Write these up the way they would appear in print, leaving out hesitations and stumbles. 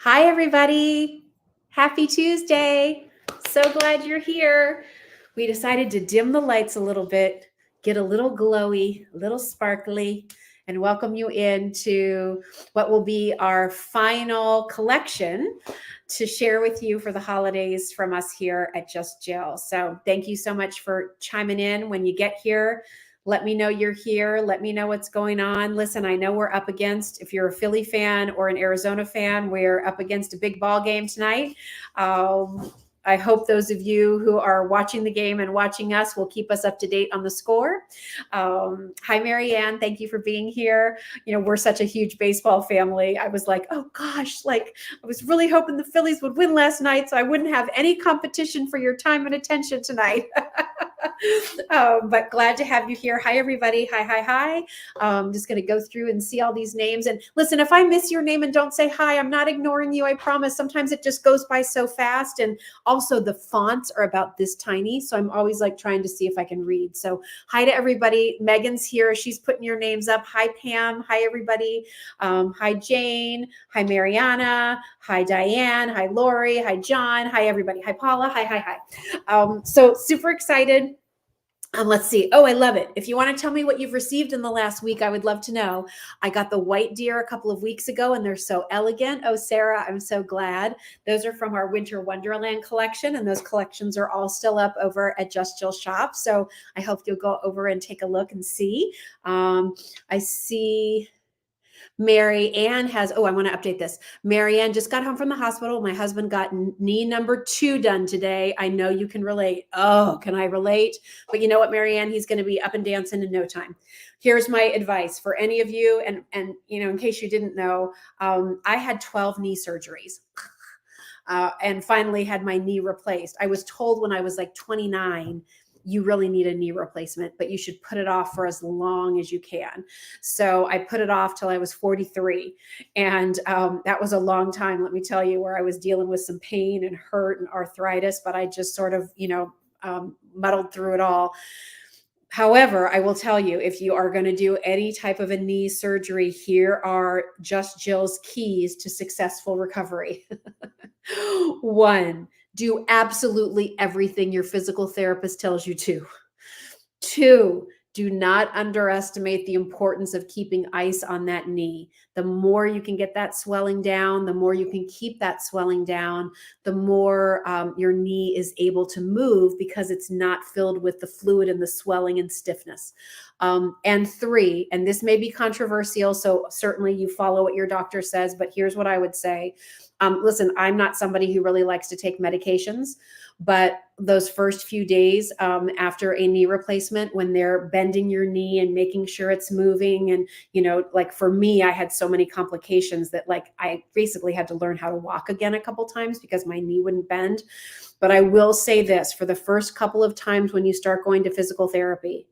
Hi, everybody. Happy Tuesday. So glad you're here. We decided to dim the lights a little bit, get a little glowy, a little sparkly, and welcome you into what will be our final collection to share with you for the holidays from us here at Just Jill. So thank you so much for chiming in. When you get here, let me know you're here. Let me know what's going on. Listen, I know we're up against, if you're a Philly fan or an Arizona fan, we're up against a big ball game tonight. I hope those of you who are watching the game and watching us will keep us up to date on the score. Hi, Marianne. Thank you for being here. You know, we're such a huge baseball family. I was like, oh gosh, like I was really hoping the Phillies would win last night so I wouldn't have any competition for your time and attention tonight. But glad to have you here. Hi, everybody. Hi. I'm just going to go through and see all these names. And listen, if I miss your name and don't say hi, I'm not ignoring you. I promise. Sometimes it just goes by so fast. And also the fonts are about this tiny. So I'm always like trying to see if I can read. So hi to everybody. Megan's here. She's putting your names up. Hi, Pam. Hi, everybody. Hi, Jane. Hi, Mariana. Hi, Diane. Hi, Lori. Hi, John. Hi, everybody. Hi, Paula. Hi. So super excited. Let's see. Oh, I love it. If you want to tell me what you've received in the last week, I would love to know. I got the white deer a couple of weeks ago and they're so elegant. Oh, Sarah, I'm so glad. Those are from our Winter Wonderland collection, and those collections are all still up over at Just Jill Shop. So I hope you'll go over and take a look and see. I see Mary Ann has, I want to update this. Mary Ann just got home from the hospital. My husband got knee number 2 done today. I know you can relate. Oh, can I relate? But you know what, Mary Ann, he's going to be up and dancing in no time. Here's my advice for any of you. And you know, in case you didn't know, I had 12 knee surgeries. And finally had my knee replaced. I was told when I was like 29, you really need a knee replacement, but you should put it off for as long as you can. So I put it off till I was 43. And that was a long time, let me tell you, where I was dealing with some pain and hurt and arthritis, but I just sort of, muddled through it all. However, I will tell you, if you are going to do any type of a knee surgery, here are Just Jill's keys to successful recovery. 1, do absolutely everything your physical therapist tells you to. 2, do not underestimate the importance of keeping ice on that knee. The more you can get that swelling down, the more you can keep that swelling down, the more your knee is able to move because it's not filled with the fluid and the swelling and stiffness. And 3, and this may be controversial, so certainly you follow what your doctor says, but here's what I would say. Listen, I'm not somebody who really likes to take medications, but those first few days after a knee replacement, when they're bending your knee and making sure it's moving, and, like for me, I had so many complications that like I basically had to learn how to walk again a couple times because my knee wouldn't bend. But I will say this, for the first couple of times when you start going to physical therapy,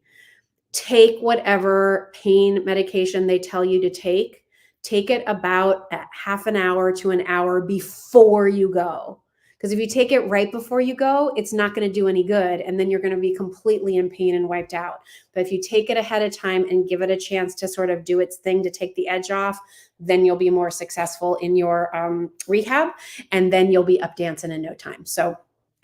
take whatever pain medication they tell you to take. Take it about a half an hour to an hour before you go. Because if you take it right before you go, it's not going to do any good. And then you're going to be completely in pain and wiped out. But if you take it ahead of time and give it a chance to sort of do its thing to take the edge off, then you'll be more successful in your rehab. And then you'll be up dancing in no time. So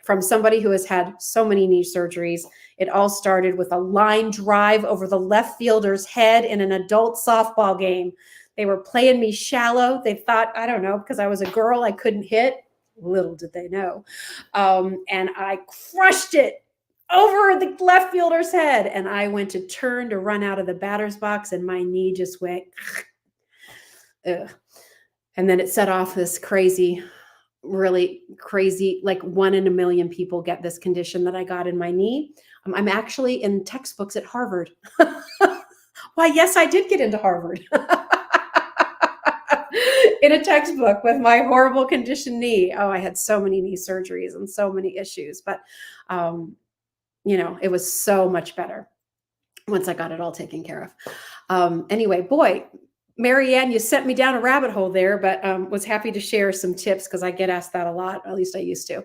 from somebody who has had so many knee surgeries, it all started with a line drive over the left fielder's head in an adult softball game. They were playing me shallow. They thought, I don't know, because I was a girl, I couldn't hit. Little did they know. And I crushed it over the left fielder's head. And I went to turn to run out of the batter's box, and my knee just went, ugh. And then it set off this crazy, really crazy, like 1 in a million people get this condition that I got in my knee. I'm actually in textbooks at Harvard. Why, yes, I did get into Harvard. In a textbook with my horrible conditioned knee. Oh, I had so many knee surgeries and so many issues, but it was so much better once I got it all taken care of. Anyway, boy, Marianne, you sent me down a rabbit hole there, but was happy to share some tips because I get asked that a lot. At least I used to.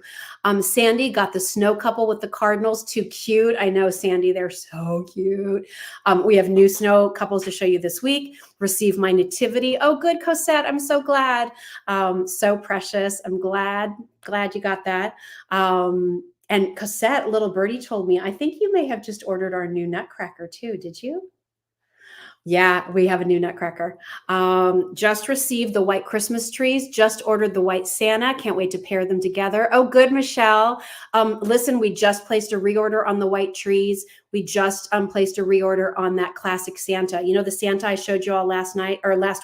Sandy got the snow couple with the cardinals. Too cute. I know, Sandy. They're so cute. We have new snow couples to show you this week. Receive my nativity. Oh, good, Cosette. I'm so glad. So precious. I'm glad you got that. And Cosette, little birdie, told me, I think you may have just ordered our new nutcracker too. Did you? Yeah, we have a new nutcracker. Just received the white Christmas trees. Just ordered the white Santa. Can't wait to pair them together. Oh, good, Michelle. Listen, we just placed a reorder on the white trees. We just placed a reorder on that classic Santa. You know, the Santa I showed you all last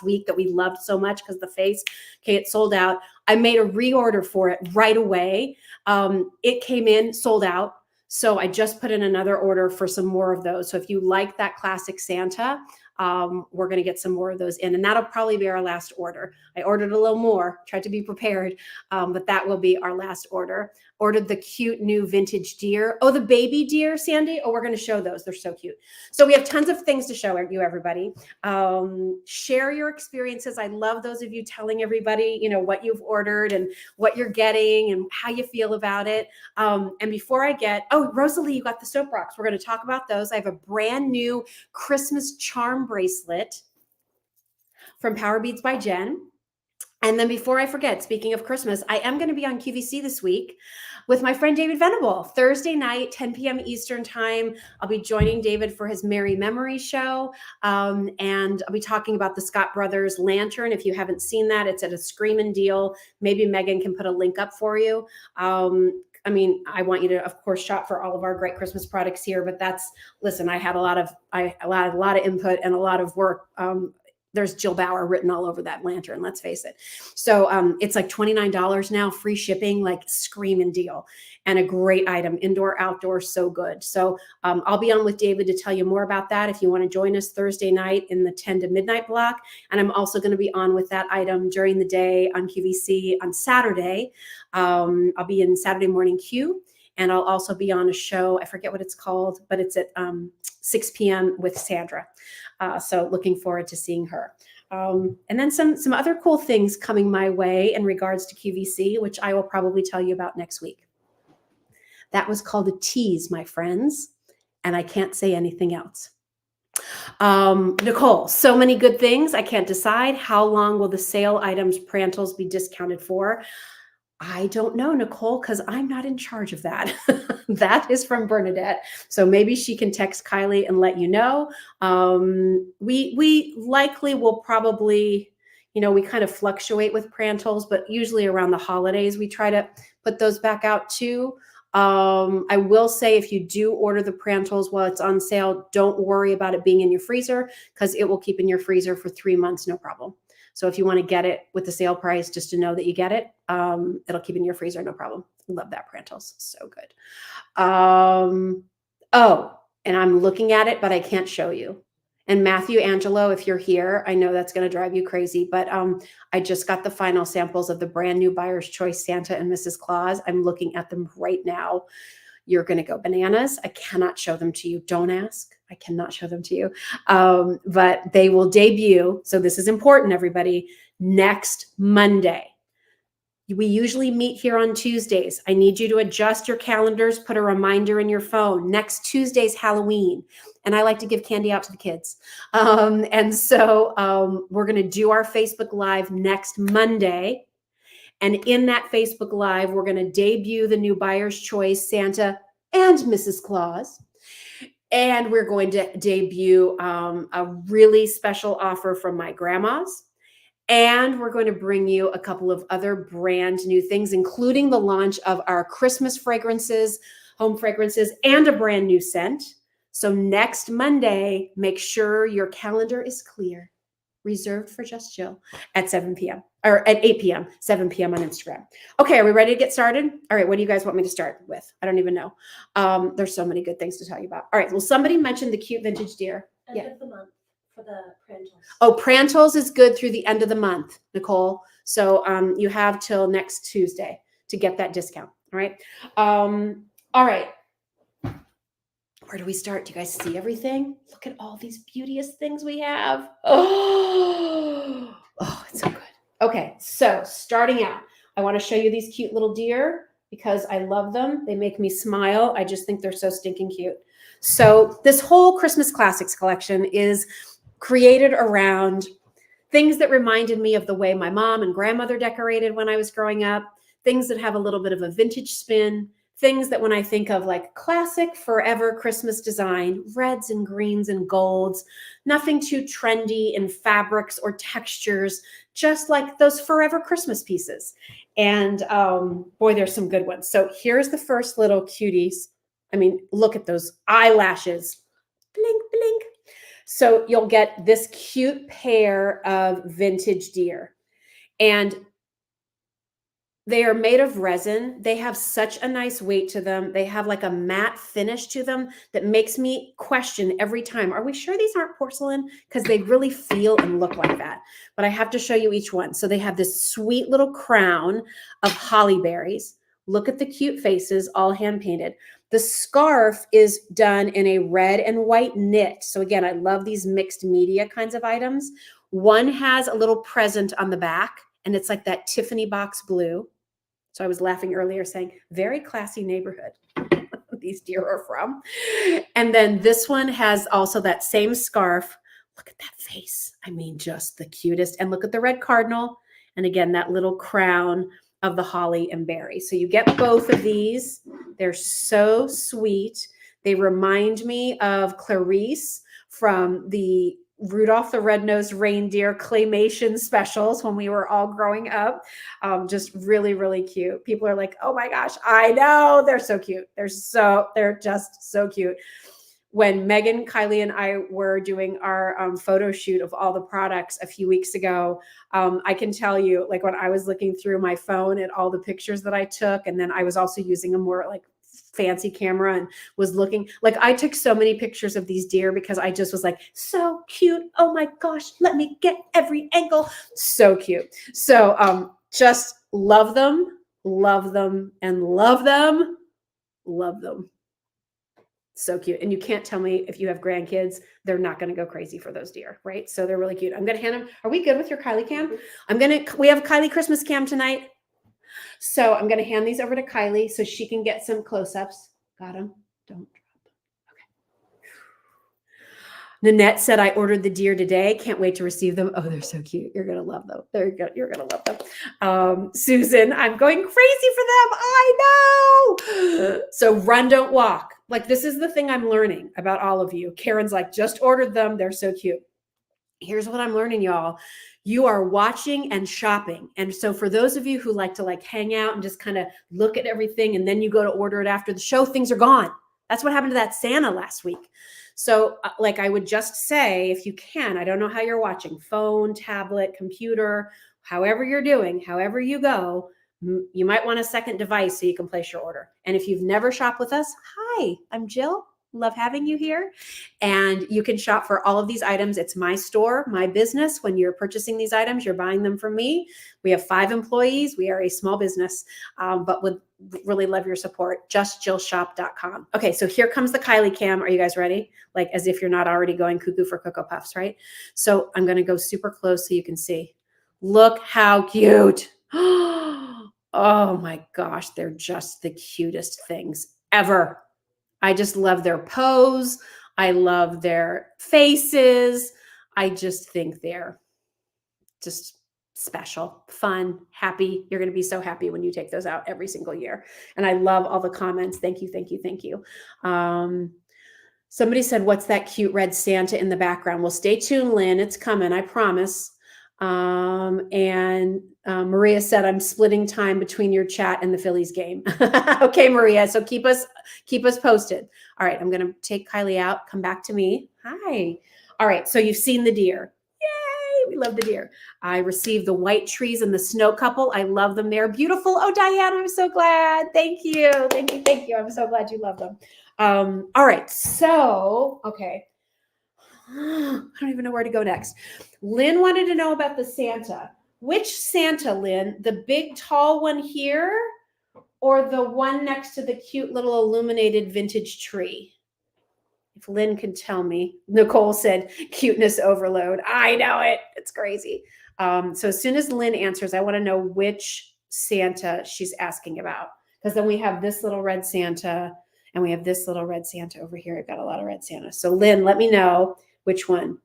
week that we loved so much because the face, okay, it sold out. I made a reorder for it right away. It came in, sold out. So I just put in another order for some more of those. So if you like that classic Santa, we're going to get some more of those in, and that'll probably be our last order. I ordered a little more, tried to be prepared, but that will be our last order. Ordered the cute new vintage deer. Oh, the baby deer, Sandy. Oh, we're going to show those. They're so cute. So we have tons of things to show you, everybody. Share your experiences. I love those of you telling everybody, you know, what you've ordered and what you're getting and how you feel about it. And before I Rosalie, you got the soap rocks. We're going to talk about those. I have a brand new Christmas charm bracelet from Power Beads by Jen. And then before I forget, speaking of Christmas, I am going to be on QVC this week with my friend David Venable. Thursday night, 10 p.m. Eastern time. I'll be joining David for his Merry Memory show. And I'll be talking about the Scott Brothers lantern. If you haven't seen that, it's at a screaming deal. Maybe Megan can put a link up for you. I mean, I want you to, of course, shop for all of our great Christmas products here, but listen, I had a lot of input and a lot of work. There's Jill Bauer written all over that lantern, let's face it. So it's like $29 now, free shipping, like screaming deal, and a great item, indoor, outdoor, so good. So I'll be on with David to tell you more about that if you want to join us Thursday night in the 10 to midnight block. And I'm also going to be on with that item during the day on QVC on Saturday. I'll be in Saturday Morning Q. And I'll also be on a show, I forget what it's called, but it's at 6 p.m. with Sandra. So looking forward to seeing her. And then some other cool things coming my way in regards to QVC, which I will probably tell you about next week. That was called a tease, my friends, and I can't say anything else. Nicole, so many good things. I can't decide. How long will the sale items Prantles be discounted for? I don't know, Nicole, because I'm not in charge of that. That is from Bernadette. So maybe she can text Kylie and let you know. We likely will probably, you know, we kind of fluctuate with Prantles, but usually around the holidays, we try to put those back out too. I will say if you do order the Prantles while it's on sale, don't worry about it being in your freezer because it will keep in your freezer for 3 months, no problem. So if you want to get it with the sale price, just to know that you get it, it'll keep in your freezer, no problem. Love that Prantles, so good. Oh, and I'm looking at it, but I can't show you. And Matthew Angelo, if you're here, I know that's going to drive you crazy, but I just got the final samples of the brand new Buyer's Choice Santa and Mrs. Claus. I'm looking at them right now. You're going to go bananas. I cannot show them to you. Don't ask. I cannot show them to you. But they will debut. So this is important, everybody. Next Monday. We usually meet here on Tuesdays. I need you to adjust your calendars, put a reminder in your phone. Next Tuesday's Halloween. And I like to give candy out to the kids. And so we're going to do our Facebook Live next Monday. And in that Facebook Live, we're going to debut the new Buyer's Choice Santa and Mrs. Claus. And we're going to debut a really special offer from my grandma's. And we're going to bring you a couple of other brand new things, including the launch of our Christmas fragrances, home fragrances, and a brand new scent. So next Monday, make sure your calendar is clear. Reserved for Just Jill at 7 p.m. or at 8 p.m., 7 p.m. on Instagram. Okay, are we ready to get started? All right, what do you guys want me to start with? I don't even know. There's so many good things to tell you about. All right, well, somebody mentioned the cute vintage deer. End of the month for the Prantles. Oh, Prantles is good through the end of the month, Nicole. So you have till next Tuesday to get that discount. All right. All right. Where do we start? Do you guys see everything? Look at all these beauteous things we have. Oh, it's so good. Okay, so starting out, I want to show you these cute little deer because I love them. They make me smile. I just think they're so stinking cute. So this whole Christmas Classics collection is created around things that reminded me of the way my mom and grandmother decorated when I was growing up, things that have a little bit of a vintage spin, things that when I think of like classic forever Christmas design, reds and greens and golds, nothing too trendy in fabrics or textures, just like those forever Christmas pieces. And boy, there's some good ones. So here's the first little cuties. I mean, look at those eyelashes. Blink, blink. So you'll get this cute pair of vintage deer. And they are made of resin. They have such a nice weight to them. They have like a matte finish to them that makes me question every time, are we sure these aren't porcelain? Because they really feel and look like that. But I have to show you each one. So they have this sweet little crown of holly berries. Look at the cute faces, all hand painted. The scarf is done in a red and white knit. So again, I love these mixed media kinds of items. One has a little present on the back, and it's like that Tiffany box blue. So I was laughing earlier saying, very classy neighborhood these deer are from. And then this one has also that same scarf. Look at that face. I mean, just the cutest. And look at the red cardinal. And again, that little crown of the holly and berry. So you get both of these. They're so sweet. They remind me of Clarice from the Rudolph the Red-Nosed Reindeer claymation specials when we were all growing up. Just really, really cute. People are like, oh my gosh, I know. They're so cute. They're just so cute. When Megan, Kylie, and I were doing our photo shoot of all the products a few weeks ago, I can tell you, like when I was looking through my phone at all the pictures that I took, and then I was also using a more like fancy camera and was looking, like I took so many pictures of these deer because I just was like, so cute. Oh my gosh, let me get every angle. So cute. So just love them, and love them, love them. So cute. And you can't tell me if you have grandkids, they're not going to go crazy for those deer, right? So they're really cute. I'm going to hand them. Are we good with your Kylie cam? We have Kylie Christmas cam tonight. So I'm going to hand these over to Kylie so she can get some close-ups. Got them? Don't drop them. Okay. Nanette said, I ordered the deer today. Can't wait to receive them. Oh, they're so cute. You're going to love them. You're going to love them. Susan, I'm going crazy for them. I know. So run, don't walk. Like this is the thing I'm learning about all of you. Karen's like, just ordered them. They're so cute. Here's what I'm learning, y'all. You are watching and shopping. And so for those of you who like to like hang out and just kind of look at everything and then you go to order it after the show, things are gone. That's what happened to that Santa last week. So like I would just say, if you can, I don't know how you're watching, phone, tablet, computer, however you're doing, however you go, you might want a second device so you can place your order. And if you've never shopped with us, hi, I'm Jill. Love having you here. And you can shop for all of these items. It's my store, my business. When you're purchasing these items, you're buying them from me. We have 5 employees. We are a small business, but would really love your support. JustJillShop.com. Okay, so here comes the Kylie cam. Are you guys ready? Like as if you're not already going cuckoo for Cocoa Puffs, right? So I'm going to go super close so you can see. Look how cute. Oh my gosh, they're just the cutest things ever. I just love their pose. I love their faces. I just think they're just special, fun, happy. You're going to be so happy when you take those out every single year. And I love all the comments. Thank you, thank you, thank you. Somebody said, what's that cute red Santa in the background? Well, stay tuned, Lynn. It's coming, I promise. Maria said, I'm splitting time between your chat and the Phillies game. Okay, Maria. So keep us posted. All right. I'm going to take Kylie out. Come back to me. Hi. All right. So you've seen the deer. Yay. We love the deer. I received the white trees and the snow couple. I love them. They're beautiful. Oh, Diane, I'm so glad. Thank you. Thank you. Thank you. I'm so glad you love them. All right. So, okay. I don't even know where to go next. Lynn wanted to know about the Santa. Which Santa, Lynn? The big tall one here or the one next to the cute little illuminated vintage tree? If Lynn can tell me. Nicole said cuteness overload. I know it. It's crazy. So as soon as Lynn answers, I want to know which Santa she's asking about. Because then we have this little red Santa and we have this little red Santa over here. I've got a lot of red Santa. So Lynn, let me know which one.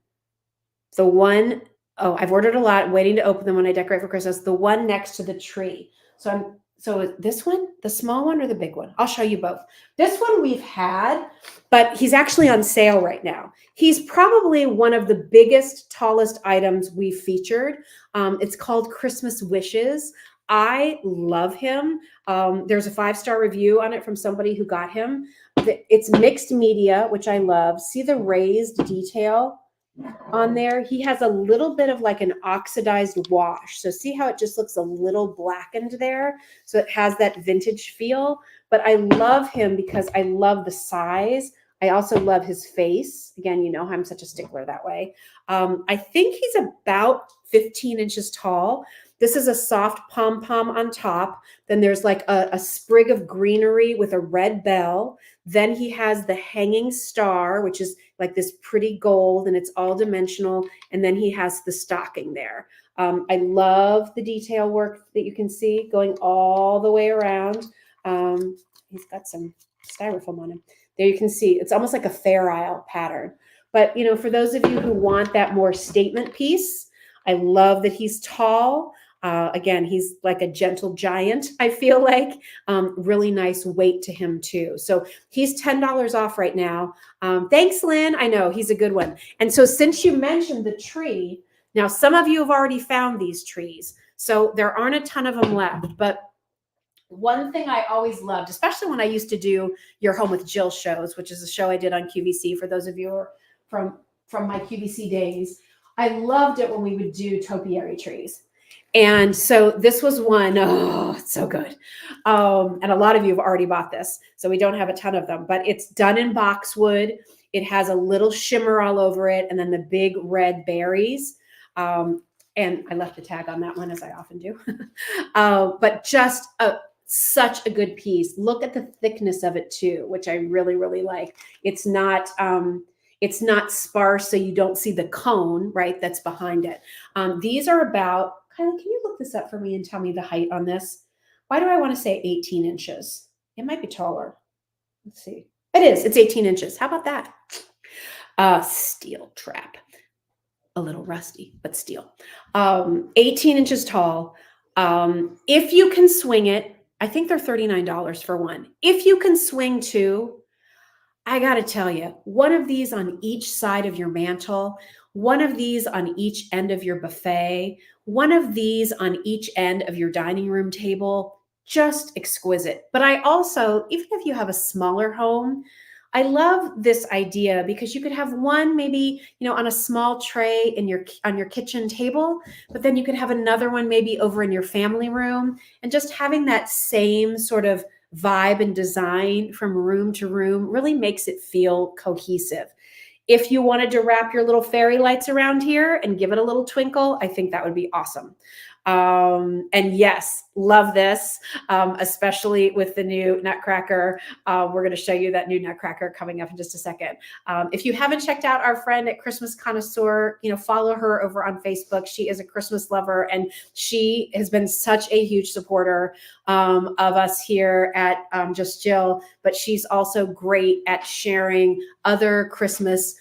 The one, oh, I've ordered a lot, waiting to open them when I decorate for Christmas. The one next to the tree. So this one, the small one or the big one? I'll show you both. This one we've had, but he's actually on sale right now. He's probably one of the biggest, tallest items we've featured. It's called Christmas Wishes. I love him. There's a 5-star review on it from somebody who got him. It's mixed media, which I love. See the raised detail on there? He has a little bit of like an oxidized wash. So see how it just looks a little blackened there? So it has that vintage feel. But I love him because I love the size. I also love his face. Again, you know I'm such a stickler that way. I think he's about 15 inches tall. This is a soft pom-pom on top. Then there's like a sprig of greenery with a red bell. Then he has the hanging star, which is like this pretty gold, and it's all dimensional. And then he has the stocking there. I love the detail work that you can see going all the way around. He's got some styrofoam on him. There you can see, it's almost like a Fair Isle pattern. But, you know, for those of you who want that more statement piece, I love that he's tall. Again, he's like a gentle giant, I feel like. Really nice weight to him too. So he's $10 off right now. Thanks, Lynn. I know, he's a good one. And so since you mentioned the tree, now some of you have already found these trees. So there aren't a ton of them left. But one thing I always loved, especially when I used to do Your Home with Jill shows, which is a show I did on QVC for those of you who are from my QVC days, I loved it when we would do topiary trees. And so this was one, oh, it's so good. And a lot of you have already bought this, so we don't have a ton of them, but it's done in boxwood. It has a little shimmer all over it, and then the big red berries. And I left the tag on that one, as I often do. But just such a good piece. Look at the thickness of it too, which I really, really like. It's not sparse, so you don't see the cone, right, that's behind it. These are about, Kylie, can you look this up for me and tell me the height on this? Why do I want to say 18 inches? It might be taller. Let's see. It is. It's 18 inches. How about that? Steel trap. A little rusty, but steel. 18 inches tall. If you can swing it, I think they're $39 for one. If you can swing two, I got to tell you, one of these on each side of your mantle, one of these on each end of your buffet, one of these on each end of your dining room table, just exquisite. But I also, even if you have a smaller home, I love this idea because you could have one maybe, you know, on a small tray on your kitchen table, but then you could have another one maybe over in your family room, and just having that same sort of vibe and design from room to room really makes it feel cohesive. If you wanted to wrap your little fairy lights around here and give it a little twinkle, I think that would be awesome. And yes, love this, especially with the new nutcracker. We're going to show you that new nutcracker coming up in just a second. If you haven't checked out our friend at Christmas Connoisseur, you know, follow her over on Facebook. She is a Christmas lover, and she has been such a huge supporter of us here at Just Jill, but she's also great at sharing other Christmas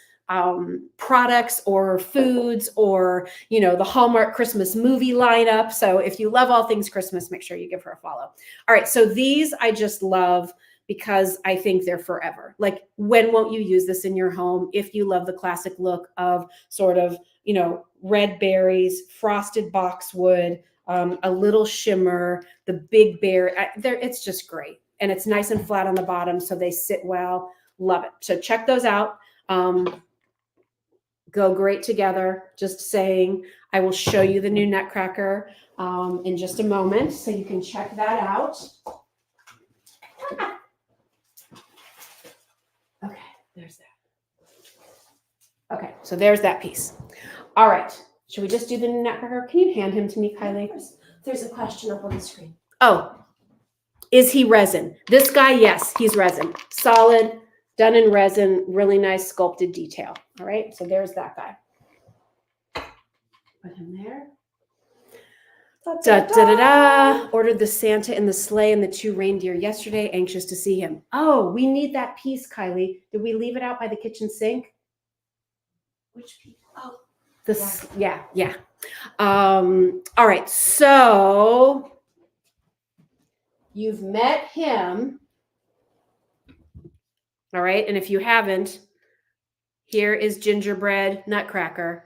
products or foods, or, you know, the Hallmark Christmas movie lineup. So if you love all things Christmas, make sure you give her a follow. All right. So these I just love because I think they're forever. Like, when won't you use this in your home? If you love the classic look of sort of, you know, red berries, frosted boxwood, a little shimmer, the big berry, it's just great. And it's nice and flat on the bottom, so they sit well. Love it. So check those out. Go great together. Just saying. I will show you the new nutcracker in just a moment, so you can check that out. Okay, there's that. Okay, so there's that piece. All right, should we just do the new nutcracker? Can you hand him to me, Kylie? There's a question up on the screen. Oh, is he resin? This guy, yes, he's resin. Solid. Done in resin, really nice sculpted detail. All right, so there's that guy. Put him there. Da, da, da, da. Ordered the Santa and the sleigh and the 2 reindeer yesterday. Anxious to see him. Oh, we need that piece, Kylie. Did we leave it out by the kitchen sink? Which piece? Oh, Yeah. All right, so you've met him. All right, and if you haven't, here is gingerbread nutcracker.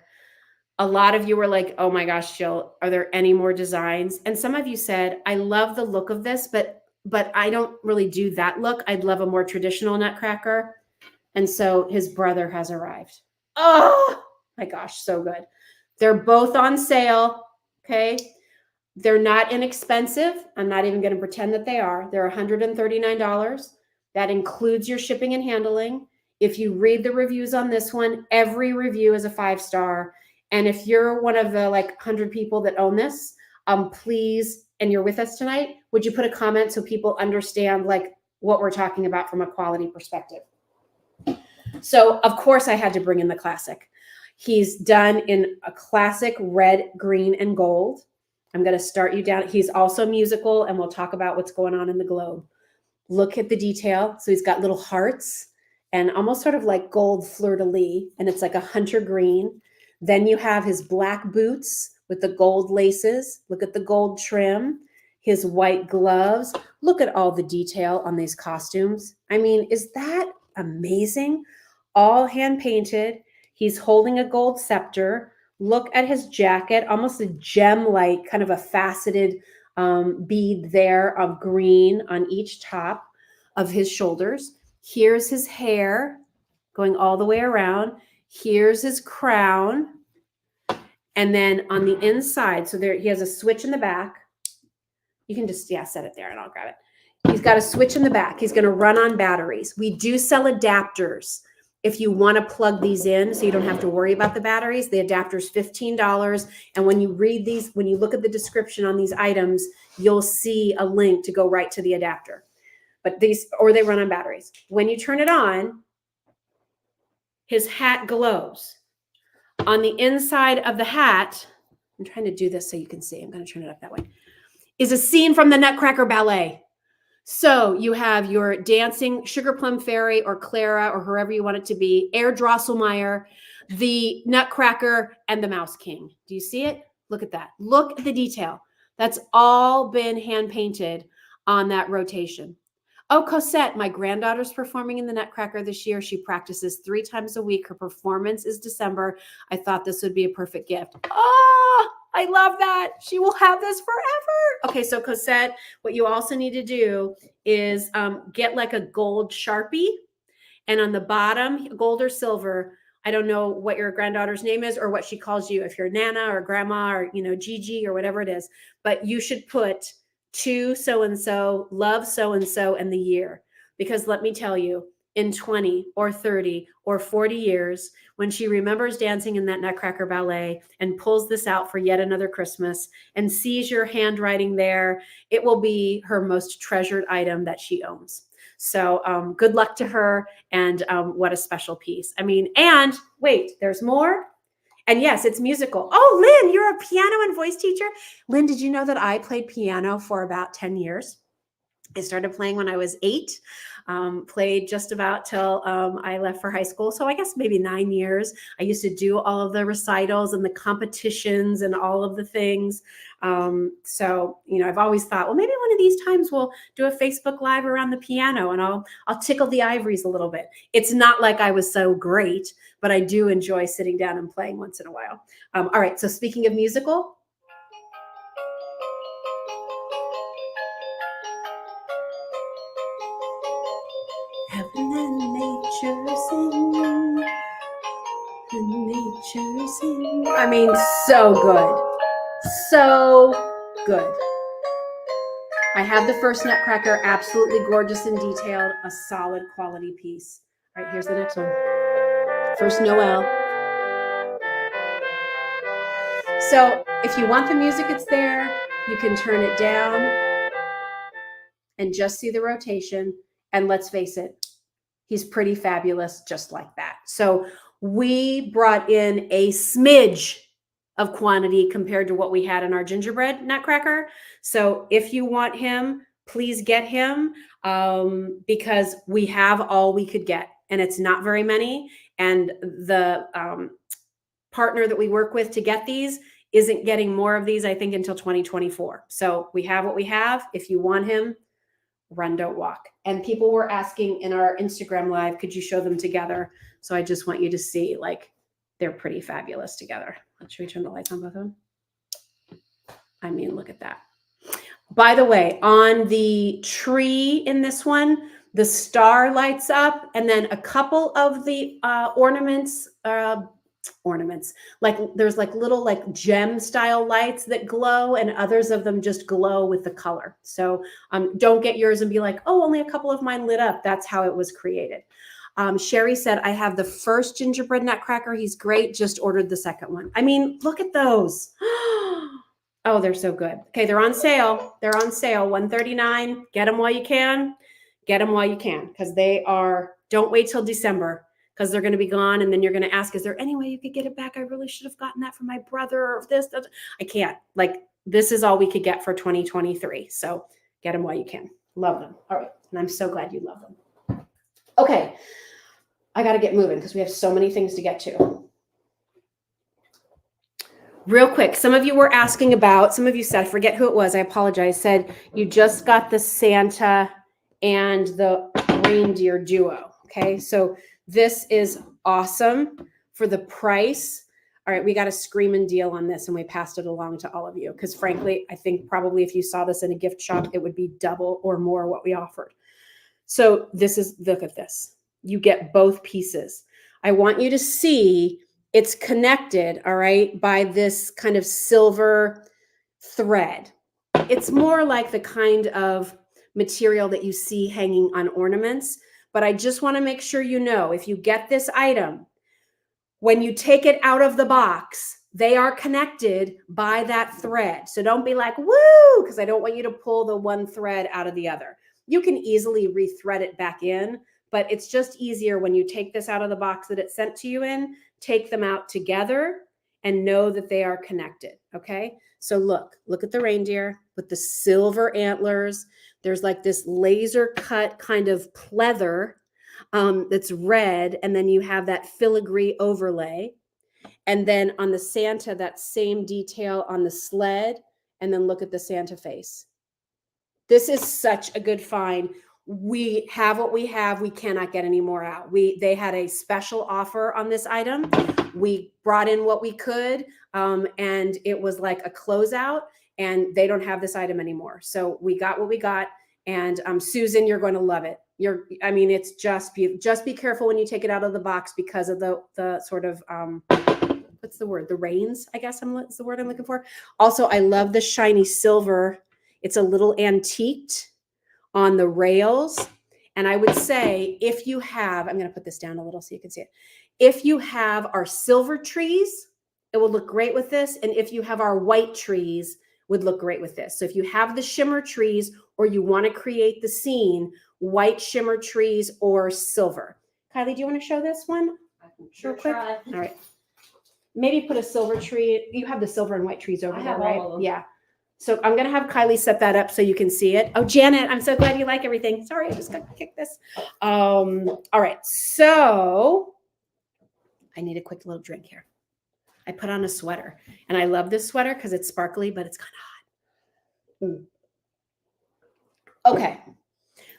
A lot of you were like, oh my gosh, Jill, are there any more designs? And some of you said, I love the look of this, but I don't really do that look. I'd love a more traditional nutcracker. And so his brother has arrived. Oh my gosh, so good. They're both on sale, okay? They're not inexpensive. I'm not even going to pretend that they are. They're $139. That includes your shipping and handling. If you read the reviews on this one, every review is a 5-star. And if you're one of the 100 people that own this, please, and you're with us tonight, would you put a comment so people understand what we're talking about from a quality perspective? So of course I had to bring in the classic. He's done in a classic red, green, and gold. I'm going to start you down. He's also musical, and we'll talk about what's going on in the globe. Look at the detail. So he's got little hearts and almost sort of like gold fleur-de-lis, and it's like a hunter green. Then you have his black boots with the gold laces. Look at the gold trim, his white gloves. Look at all the detail on these costumes. I mean, is that amazing? All hand painted. He's holding a gold scepter. Look at his jacket, almost a gem-like, kind of a faceted bead there of green on each top of his shoulders. Here's his hair going all the way around. Here's his crown. And then on the inside, so there he has a switch in the back. You can just, set it there and I'll grab it. He's got a switch in the back. He's going to run on batteries. We do sell adapters if you want to plug these in so you don't have to worry about the batteries. The adapter's $15. And when you read these, when you look at the description on these items, you'll see a link to go right to the adapter. But these, or they run on batteries. When you turn it on, his hat glows. On the inside of the hat, I'm trying to do this so you can see. I'm going to turn it up that way, is a scene from the Nutcracker Ballet. So you have your dancing Sugar Plum Fairy or Clara or whoever you want it to be, Herr Drosselmeyer, the Nutcracker, and the Mouse King. Do you see it? Look at that. Look at the detail. That's all been hand painted on that rotation. Oh, Cosette, my granddaughter's performing in the Nutcracker this year. She practices 3 times a week. Her performance is December. I thought this would be a perfect gift. Oh, I love that. She will have this forever. Okay, so Cosette, what you also need to do is get like a gold Sharpie. And on the bottom, gold or silver, I don't know what your granddaughter's name is or what she calls you, if you're Nana or Grandma or, Gigi or whatever it is. But you should put to so-and-so, love so-and-so, and the year. Because let me tell you, in 20 or 30 or 40 years, when she remembers dancing in that Nutcracker Ballet and pulls this out for yet another Christmas and sees your handwriting there, it will be her most treasured item that she owns. So good luck to her, and what a special piece. I mean, and wait, there's more. And yes, it's musical. Oh, Lynn, you're a piano and voice teacher. Lynn, did you know that I played piano for about 10 years? I started playing when I was 8, played just about till I left for high school. So I guess maybe 9 years. I used to do all of the recitals and the competitions and all of the things. So, I've always thought, well, maybe one of these times we'll do a Facebook Live around the piano and I'll tickle the ivories a little bit. It's not like I was so great, but I do enjoy sitting down and playing once in a while. All right. So speaking of musical, heaven and nature sing, and nature sing. I mean, so good. So good. I have the first Nutcracker, absolutely gorgeous and detailed, a solid quality piece. All right, here's the next one. First Noel. So if you want the music, it's there. You can turn it down and just see the rotation. And let's face it, He's pretty fabulous just like that. So we brought in a smidge of quantity compared to what we had in our gingerbread nutcracker. So if you want him, please get him because we have all we could get, and it's not very many. And the partner that we work with to get these isn't getting more of these, I think, until 2024. So we have what we have. If you want him, run, don't walk. And people were asking in our Instagram live, could you show them together? So I just want you to see, like, they're pretty fabulous together. Should we turn the lights on both of them? I mean, look at that. By the way, on the tree in this one, the star lights up, and then a couple of the ornaments, like there's like little like gem style lights that glow, and others of them just glow with the color. So don't get yours and be like, oh, only a couple of mine lit up. That's how it was created. Sherry said, I have the first gingerbread nutcracker. He's great. Just ordered the second one. I mean, look at those. Oh, they're so good. Okay, they're on sale. They're on sale, $139. Get them while you can. Get them while you can, because they are, don't wait till December, because they're going to be gone. And then you're going to ask, is there any way you could get it back? I really should have gotten that from my brother or this. I can't. Like, this is all we could get for 2023. So get them while you can. Love them. All right. And I'm so glad you love them. Okay. I got to get moving because we have so many things to get to. Real quick, some of you were asking about, some of you said, I forget who it was, I apologize, said you just got the Santa and the reindeer duo. Okay, so this is awesome for the price. All right, we got a screaming deal on this and we passed it along to all of you because frankly, I think probably if you saw this in a gift shop, it would be double or more what we offered. So this is, look at this. You get both pieces. I want you to see it's connected, all right, by this kind of silver thread. It's more like the kind of material that you see hanging on ornaments, but I just want to make sure you know, if you get this item, when you take it out of the box, they are connected by that thread. So don't be like, woo, because I don't want you to pull the one thread out of the other. You can easily rethread it back in, but it's just easier when you take this out of the box that it's sent to you in, take them out together and know that they are connected, okay? So look at the reindeer with the silver antlers. There's like this laser cut kind of pleather that's red, and then you have that filigree overlay. And then on the Santa, that same detail on the sled, and then look at the Santa face. This is such a good find. We have what we have. We cannot get any more out. They had a special offer on this item. We brought in what we could, and it was like a closeout, and they don't have this item anymore. So we got what we got, and Susan, you're going to love it. I mean, it's just be careful when you take it out of the box because of the sort of what's the word? The reins, I guess is the word I'm looking for. Also, I love the shiny silver. It's a little antiqued on the rails. And I would say if you have, I'm going to put this down a little so you can see it. If you have our silver trees, it will look great with this. And if you have our white trees, would look great with this. So if you have the shimmer trees or you want to create the scene, white shimmer trees or silver. Kylie, do you want to show this one? Sure, Real quick? try. All right. Maybe put a silver tree. You have the silver and white trees over there, right? Yeah. So I'm going to have Kylie set that up so you can see it. Oh, Janet, I'm so glad you like everything. Sorry, I just got to kick this. All right. So I need a quick little drink here. I put on a sweater, and I love this sweater because it's sparkly, but it's kind of hot. Okay.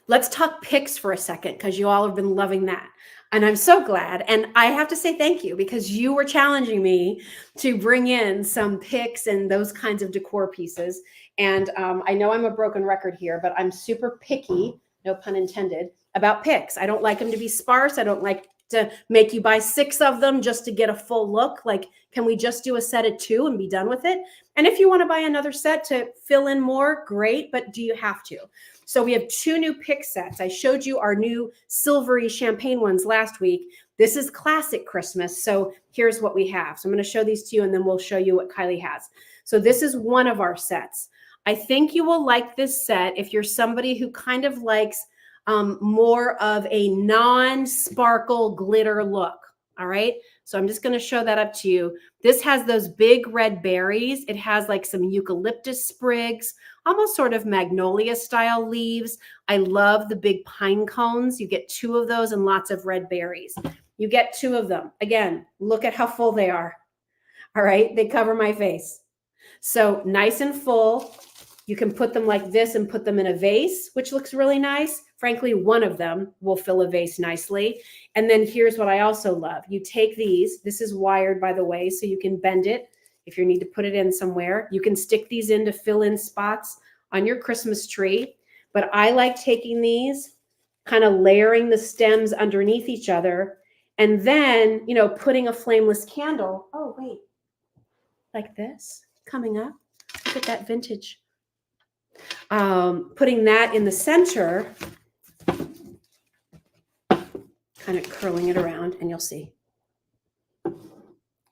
Let's talk picks for a second because you all have been loving that. And I'm so glad. And I have to say thank you because you were challenging me to bring in some picks and those kinds of decor pieces. And I know I'm a broken record here, but I'm super picky, no pun intended, about picks. I don't like them to be sparse. I don't like to make you buy 6 of them just to get a full look. Like, can we just do a set of 2 and be done with it? And if you want to buy another set to fill in more, great, but do you have to? So we have 2 new pick sets. I showed you our new silvery champagne ones last week. This is classic Christmas. So here's what we have. So I'm going to show these to you and then we'll show you what Kylie has. So this is one of our sets. I think you will like this set if you're somebody who kind of likes more of a non-sparkle glitter look. All right. So I'm just going to show that up to you. This has those big red berries. It has like some eucalyptus sprigs, almost sort of magnolia style leaves. I love the big pine cones. You get 2 of those and lots of red berries. You get 2 of them. Again, look at how full they are. All right. They cover my face. So nice and full. You can put them like this and put them in a vase, which looks really nice. Frankly, one of them will fill a vase nicely. And then here's what I also love. You take these. This is wired, by the way, so you can bend it if you need to put it in somewhere. You can stick these in to fill in spots on your Christmas tree. But I like taking these, kind of layering the stems underneath each other, and then, you know, putting a flameless candle. Oh, wait. Like this coming up. Look at that vintage. Putting that in the center, kind of curling it around, and you'll see.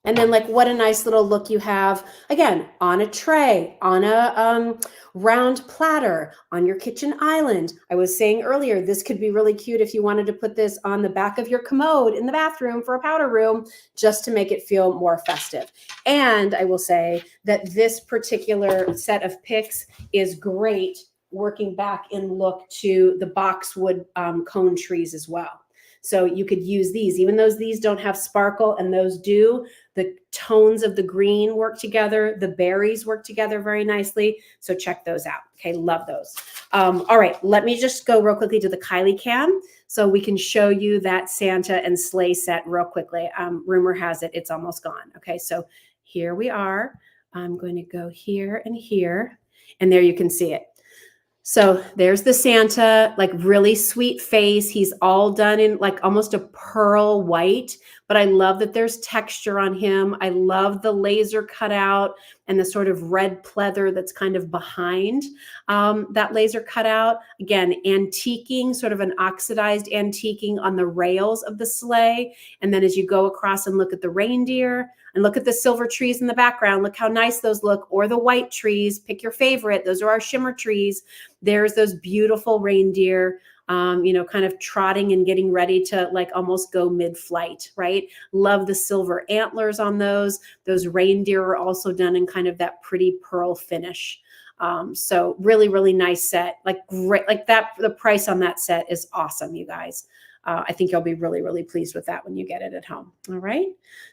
And then like what a nice little look you have, again, on a tray, on a round platter, on your kitchen island. I was saying earlier, this could be really cute if you wanted to put this on the back of your commode in the bathroom for a powder room, just to make it feel more festive. And I will say that this particular set of picks is great working back in look to the boxwood cone trees as well. So you could use these, even though these don't have sparkle and those do. The tones of the green work together. The berries work together very nicely. So check those out. Okay, love those. All right, let me just go real quickly to the Kylie cam so we can show you that Santa and sleigh set real quickly. Rumor has it, it's almost gone. Okay, so here we are. I'm going to go here, and there you can see it. So there's the Santa, like really sweet face. He's all done in like almost a pearl white, but I love that there's texture on him. I love the laser cutout and the sort of red pleather that's kind of behind that laser cutout. Again, antiquing, sort of an oxidized antiquing on the rails of the sleigh. And then as you go across and look at the reindeer, and look at the silver trees in the background. Look how nice those look. Or the white trees. Pick your favorite. Those are our shimmer trees. There's those beautiful reindeer, you know, kind of trotting and getting ready to like almost go mid-flight, right? Love the silver antlers on those. Those reindeer are also done in kind of that pretty pearl finish. So really, really nice set. Like great, like that. The price on that set is awesome, you guys. I think you'll be really, really pleased with that when you get it at home. All right.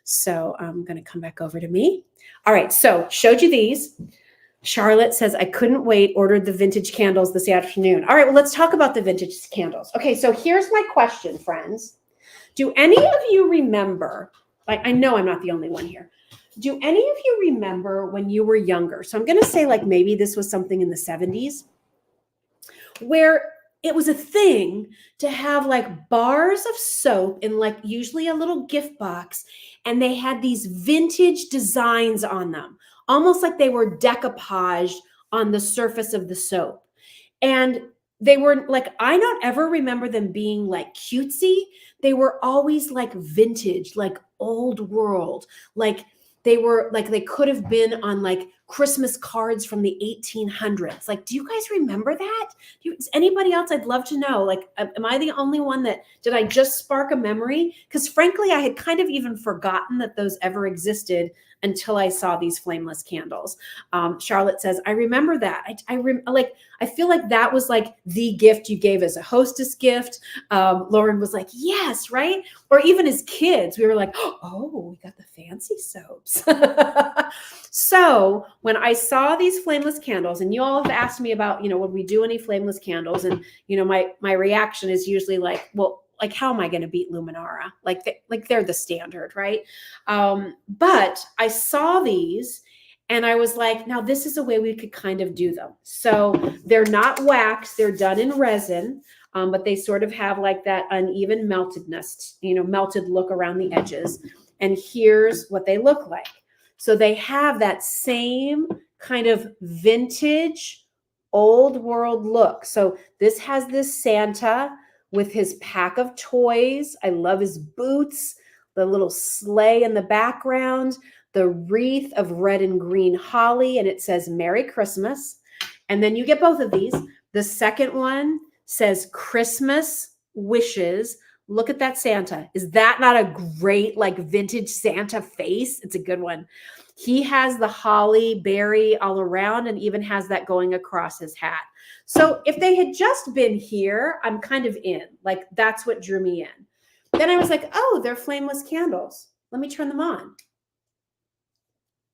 So I'm going to come back over to me. All right. So showed you these. Charlotte says, I couldn't wait, ordered the vintage candles this afternoon. All right. Well, let's talk about the vintage candles. Okay. So here's my question, friends. Do any of you remember, like, I know I'm not the only one here. Do any of you remember when you were younger? So I'm going to say like maybe this was something in the 70s where it was a thing to have like bars of soap in like usually a little gift box, and they had these vintage designs on them, almost like they were decoupaged on the surface of the soap. And they were like, I don't ever remember them being like cutesy. They were always like vintage, like old world, like they were like, they could have been on like Christmas cards from the 1800s. Like, do you guys remember that? Is anybody else? I'd love to know. Like, am I the only one that, did I just spark a memory? Because frankly, I had kind of even forgotten that those ever existed until I saw these flameless candles. Charlotte says, I remember that. I feel like that was like the gift you gave as a hostess gift. Lauren was like, yes, right? Or even as kids, we were like, oh, we got the fancy soaps. So when I saw these flameless candles, and you all have asked me about, you know, would we do any flameless candles? And, you know, my reaction is usually like, well, like, how am I going to beat Luminara? Like they're the standard, right? But I saw these and I was like, now this is a way we could kind of do them. So they're not wax, they're done in resin, but they sort of have like that uneven meltedness, you know, melted look around the edges. And here's what they look like. So they have that same kind of vintage old world look. So this has this Santa with his pack of toys. I love his boots, the little sleigh in the background, the wreath of red and green holly, and it says Merry Christmas. And then you get both of these. The second one says Christmas wishes. Look at that Santa. Is that not a great like vintage Santa face? It's a good one. He has the holly berry all around and even has that going across his hat. So if they had just been here, I'm kind of in. Like that's what drew me in. Then I was like, oh, they're flameless candles. Let me turn them on.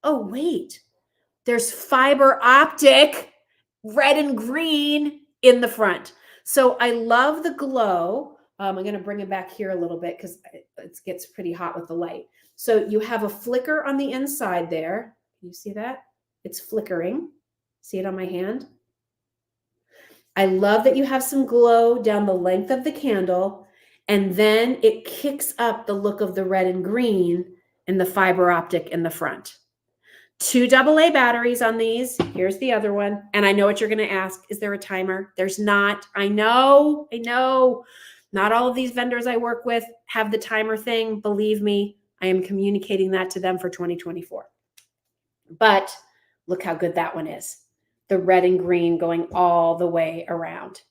Oh, wait. There's fiber optic red and green in the front. So I love the glow. I'm going to bring it back here a little bit because it gets pretty hot with the light. So you have a flicker on the inside there. Can you see that? It's flickering. See it on my hand? I love that you have some glow down the length of the candle, and then it kicks up the look of the red and green and the fiber optic in the front. 2 AA batteries on these. Here's the other one. And I know what you're going to ask. Is there a timer? There's not. I know. Not all of these vendors I work with have the timer thing. Believe me, I am communicating that to them for 2024. But look how good that one is. The red and green going all the way around.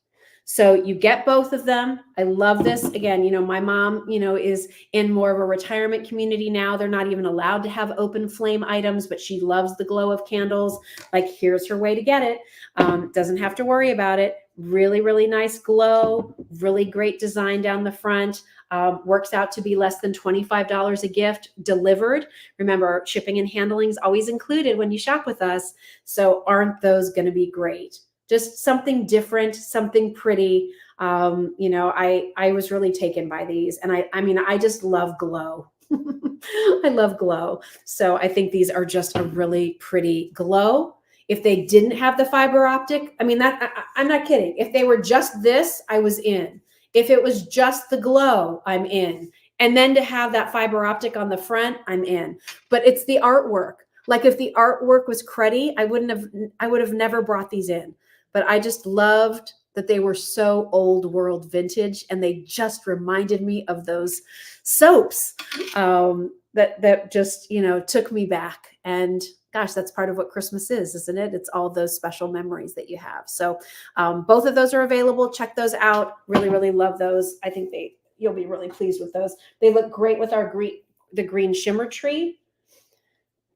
So you get both of them. I love this. Again, my mom, is in more of a retirement community now. They're not even allowed to have open flame items, but she loves the glow of candles. Like, here's her way to get it. Doesn't have to worry about it. Really, really nice glow. Really great design down the front. Works out to be less than $25 a gift delivered. Remember, shipping and handling is always included when you shop with us. So aren't those going to be great? Just something different, something pretty. I was really taken by these. And I just love glow. I love glow. So I think these are just a really pretty glow. If they didn't have the fiber optic, I'm not kidding. If they were just this, I was in. If it was just the glow, I'm in. And then to have that fiber optic on the front, I'm in. But it's the artwork. Like if the artwork was cruddy, I would have never brought these in. But I just loved that they were so old world vintage, and they just reminded me of those soaps that just, took me back. And gosh, that's part of what Christmas is, isn't it? It's all those special memories that you have. So both of those are available. Check those out. Really, really love those. I think you'll be really pleased with those. They look great with the green shimmer tree.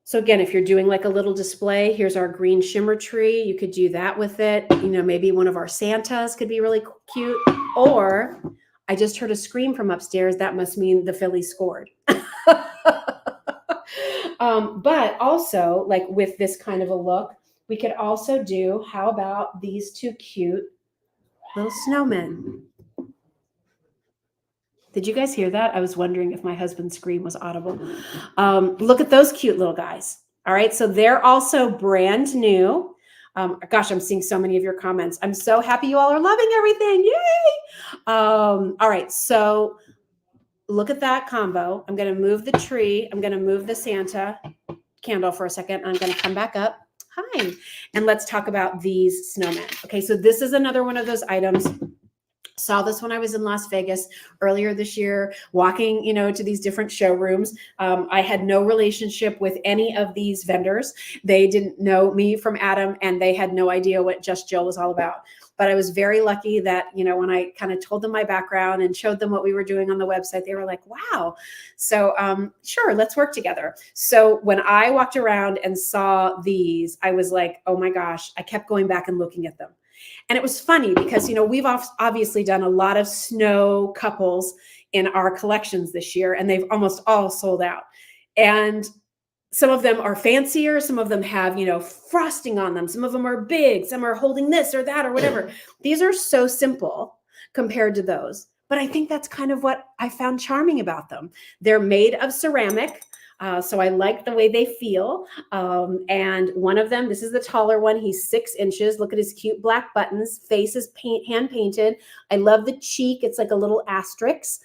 So again, if you're doing like a little display, here's our green shimmer tree. You could do that with it. Maybe one of our Santas could be really cute. Or I just heard a scream from upstairs. That must mean the Phillies scored. But also, like with this kind of a look, we could also do, how about these 2 cute little snowmen? Did you guys hear that? I was wondering if my husband's scream was audible. Look at those cute little guys. All right. So they're also brand new. Gosh, I'm seeing so many of your comments. I'm so happy you all are loving everything. Yay. All right. So look at that combo. I'm going to move the tree. I'm going to move the Santa candle for a second. I'm going to come back up. Hi. And let's talk about these snowmen. Okay. So this is another one of those items. Saw this when I was in Las Vegas earlier this year, walking, to these different showrooms. I had no relationship with any of these vendors. They didn't know me from Adam, and they had no idea what Just Jill was all about. But I was very lucky that, when I kind of told them my background and showed them what we were doing on the website, they were like, wow. So sure, let's work together. So when I walked around and saw these, I was like, oh my gosh, I kept going back and looking at them. And it was funny because, we've obviously done a lot of snow couples in our collections this year, and they've almost all sold out. And some of them are fancier. Some of them have, frosting on them. Some of them are big. Some are holding this or that or whatever. These are so simple compared to those. But I think that's kind of what I found charming about them. They're made of ceramic. So I like the way they feel. And one of them, this is the taller one. He's 6 inches. Look at his cute black buttons. Face is hand painted. I love the cheek. It's like a little asterisk,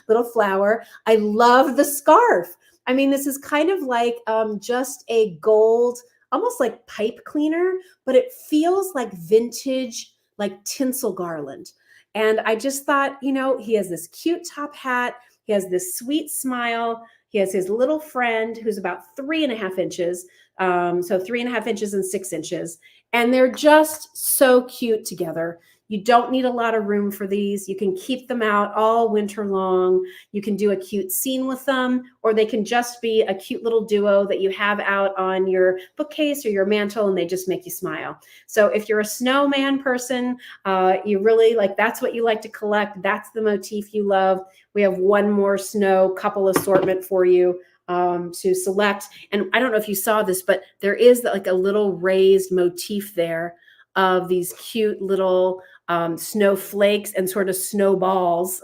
little flower. I love the scarf. This is kind of like just a gold, almost like pipe cleaner, but it feels like vintage, like tinsel garland. And I just thought, he has this cute top hat. He has this sweet smile. He has his little friend who's about 3.5 inches. So 3.5 inches and 6 inches. And they're just so cute together. You don't need a lot of room for these. You can keep them out all winter long. You can do a cute scene with them, or they can just be a cute little duo that you have out on your bookcase or your mantle, and they just make you smile. So if you're a snowman person, you really like, that's what you like to collect, that's the motif you love, we have one more snow couple assortment for you to select. And I don't know if you saw this, but there is like a little raised motif there of these cute little snowflakes and sort of snowballs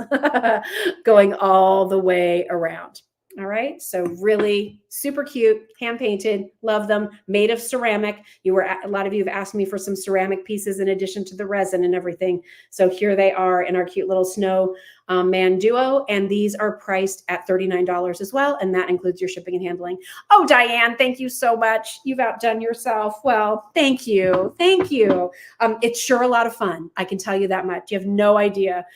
going all the way around. All right, so really super cute, hand painted, love them, made of ceramic. A lot of you have asked me for some ceramic pieces in addition to the resin and everything. So here they are in our cute little snow man duo, and these are priced at $39 as well, and that includes your shipping and handling. Oh, Diane, thank you so much. You've outdone yourself. Well, thank you. Thank you. It's sure a lot of fun. I can tell you that much. You have no idea.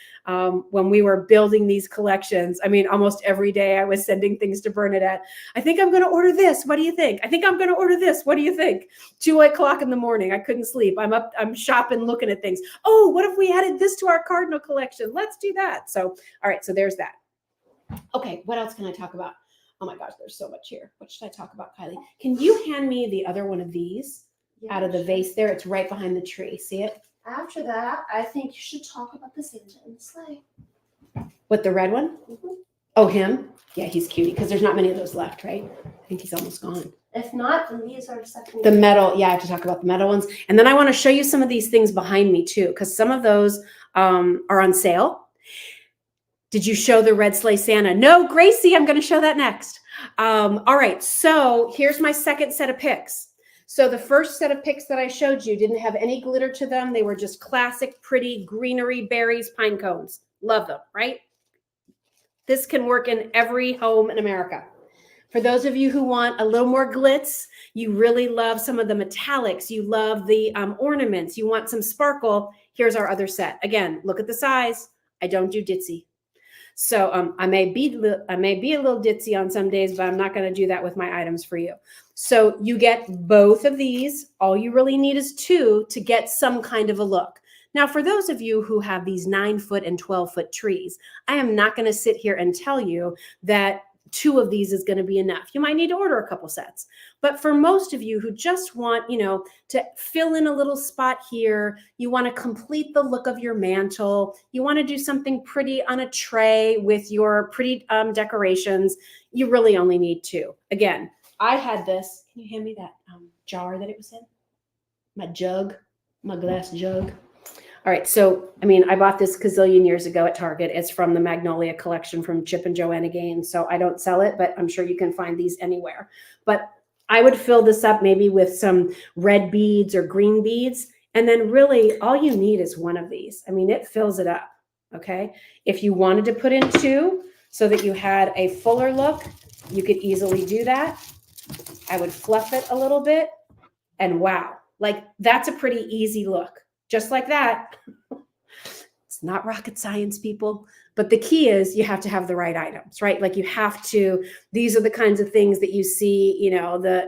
When we were building these collections, I mean, almost every day I was sending things to Bernadette. I think I'm going to order this. What do you think? I think I'm going to order this. What do you think? 2 o'clock in the morning. I couldn't sleep. I'm up, I'm shopping, looking at things. Oh, what if we added this to our cardinal collection? Let's do that. So, all right. So there's that. Okay. What else can I talk about? Oh my gosh, there's so much here. What should I talk about, Kylie? Can you hand me the other one of these out of the vase there? It's right behind the tree. See it? After that, I think you should talk about the Santa in the sleigh. What, the red one? Mm-hmm. Oh, him? Yeah, he's cutie because there's not many of those left, right? I think he's almost gone. If not, then these are second. The metal, yeah, I have to talk about the metal ones. And then I want to show you some of these things behind me too, because some of those are on sale. Did you show the red sleigh Santa? No, Gracie, I'm going to show that next. All right, so here's my second set of picks. So the first set of picks that I showed you didn't have any glitter to them. They were just classic, pretty greenery, berries, pine cones. Love them, right? This can work in every home in America. For those of you who want a little more glitz, you really love some of the metallics, you love the ornaments, you want some sparkle, here's our other set. Again, look at the size. I don't do ditzy. So I may be a little ditzy on some days, but I'm not going to do that with my items for you. So you get both of these. All you really need is 2 to get some kind of a look. Now, for those of you who have these 9-foot and 12-foot trees, I am not going to sit here and tell you that 2 of these is going to be enough. You might need to order a couple sets. But for most of you who just want, to fill in a little spot here, you want to complete the look of your mantle, you want to do something pretty on a tray with your pretty decorations, you really only need 2. Again, I had this. Can you hand me that jar that it was in? My jug, my glass jug. All right, so, I bought this gazillion years ago at Target. It's from the Magnolia collection from Chip and Joanna Gaines. So I don't sell it, but I'm sure you can find these anywhere. But I would fill this up maybe with some red beads or green beads. And then really all you need is 1 of these. It fills it up, okay? If you wanted to put in 2 so that you had a fuller look, you could easily do that. I would fluff it a little bit and wow, like that's a pretty easy look. Just like that. It's not rocket science, people. But the key is you have to have the right items, right? Like you have to, these are the kinds of things that you see,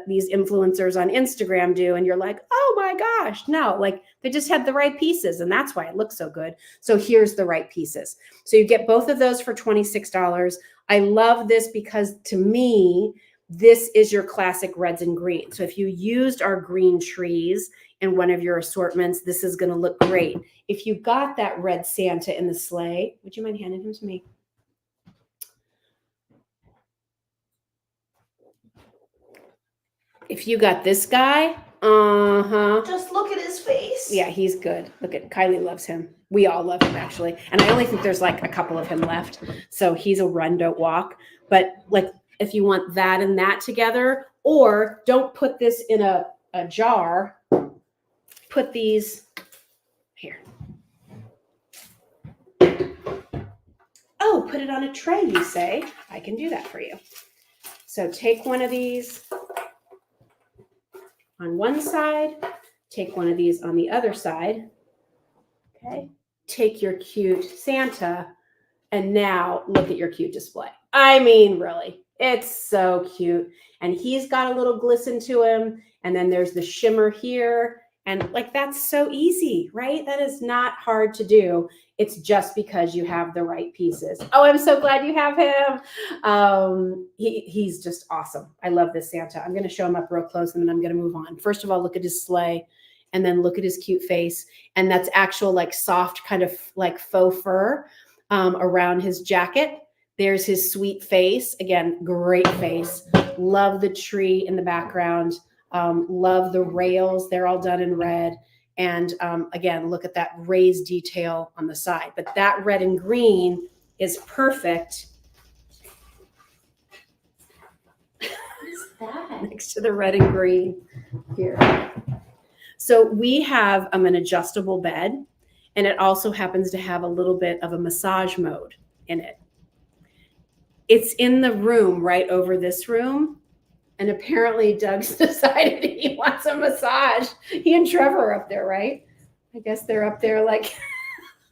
these influencers on Instagram do. And you're like, oh my gosh, no, like they just had the right pieces. And that's why it looks so good. So here's the right pieces. So you get both of those for $26. I love this because to me, this is your classic reds and greens. So if you used our green trees in one of your assortments, this is going to look great. If you got that red Santa in the sleigh, would you mind handing him to me? If you got this guy, just look at his face. Yeah, he's good. Look at Kylie loves him. We all love him actually. And I only think there's like a couple of him left. So he's a run, don't walk. But like if you want that and that together, or don't put this in a jar, put these here. Oh, put it on a tray, you say? I can do that for you. So take one of these on one side, take one of these on the other side. Okay. Take your cute Santa, and now look at your cute display. Really, it's so cute. And he's got a little glisten to him, and then there's the shimmer here. And like, that's so easy, right? That is not hard to do. It's just because you have the right pieces. Oh, I'm so glad you have him. He's just awesome. I love this Santa. I'm going to show him up real close and then I'm going to move on. First of all, look at his sleigh and then look at his cute face. And that's actual like soft kind of like faux fur around his jacket. There's his sweet face. Again, great face. Love the tree in the background. Love the rails. They're all done in red. And again, look at that raised detail on the side. But that red and green is perfect. What's that? Next to the red and green here. So we have an adjustable bed, and it also happens to have a little bit of a massage mode in it. It's in the room right over this room. And apparently Doug's decided he wants a massage. He and Trevor are up there, right? I guess they're up there like.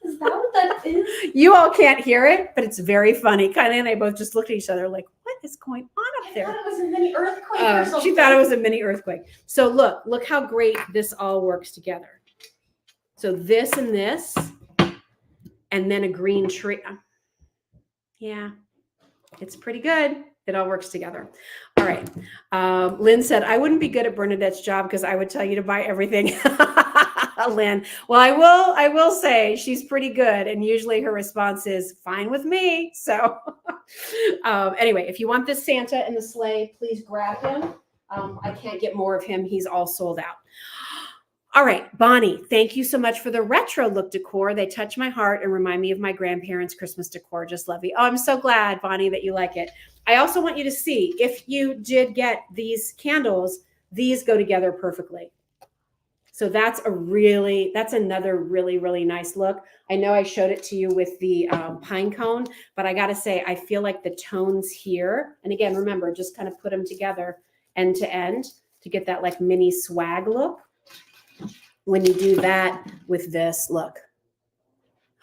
Is that what that is? You all can't hear it, but it's very funny. Kylie and I both just looked at each other like, what is going on up I there? thought it was a mini earthquake or something. She thought it was a mini earthquake. So look how great this all works together. So this and this, and then a green tree. Yeah, it's pretty good. It all works together. All right. Lynn said, I wouldn't be good at Bernadette's job because I would tell you to buy everything. Lynn. Well, I will say she's pretty good. And usually her response is fine with me. So anyway, if you want this Santa in the sleigh, please grab him. I can't get more of him. He's all sold out. All right, Bonnie, thank you so much for the retro look decor. They touch my heart and remind me of my grandparents' Christmas decor. Just love you. Oh, I'm so glad, Bonnie, that you like it. I also want you to see, if you did get these candles, these go together perfectly. So that's another really, really nice look. I know I showed it to you with the pine cone, but I got to say, I feel like the tones here, and again, remember, just kind of put them together end to end to get that like mini swag look. When you do that with this, look.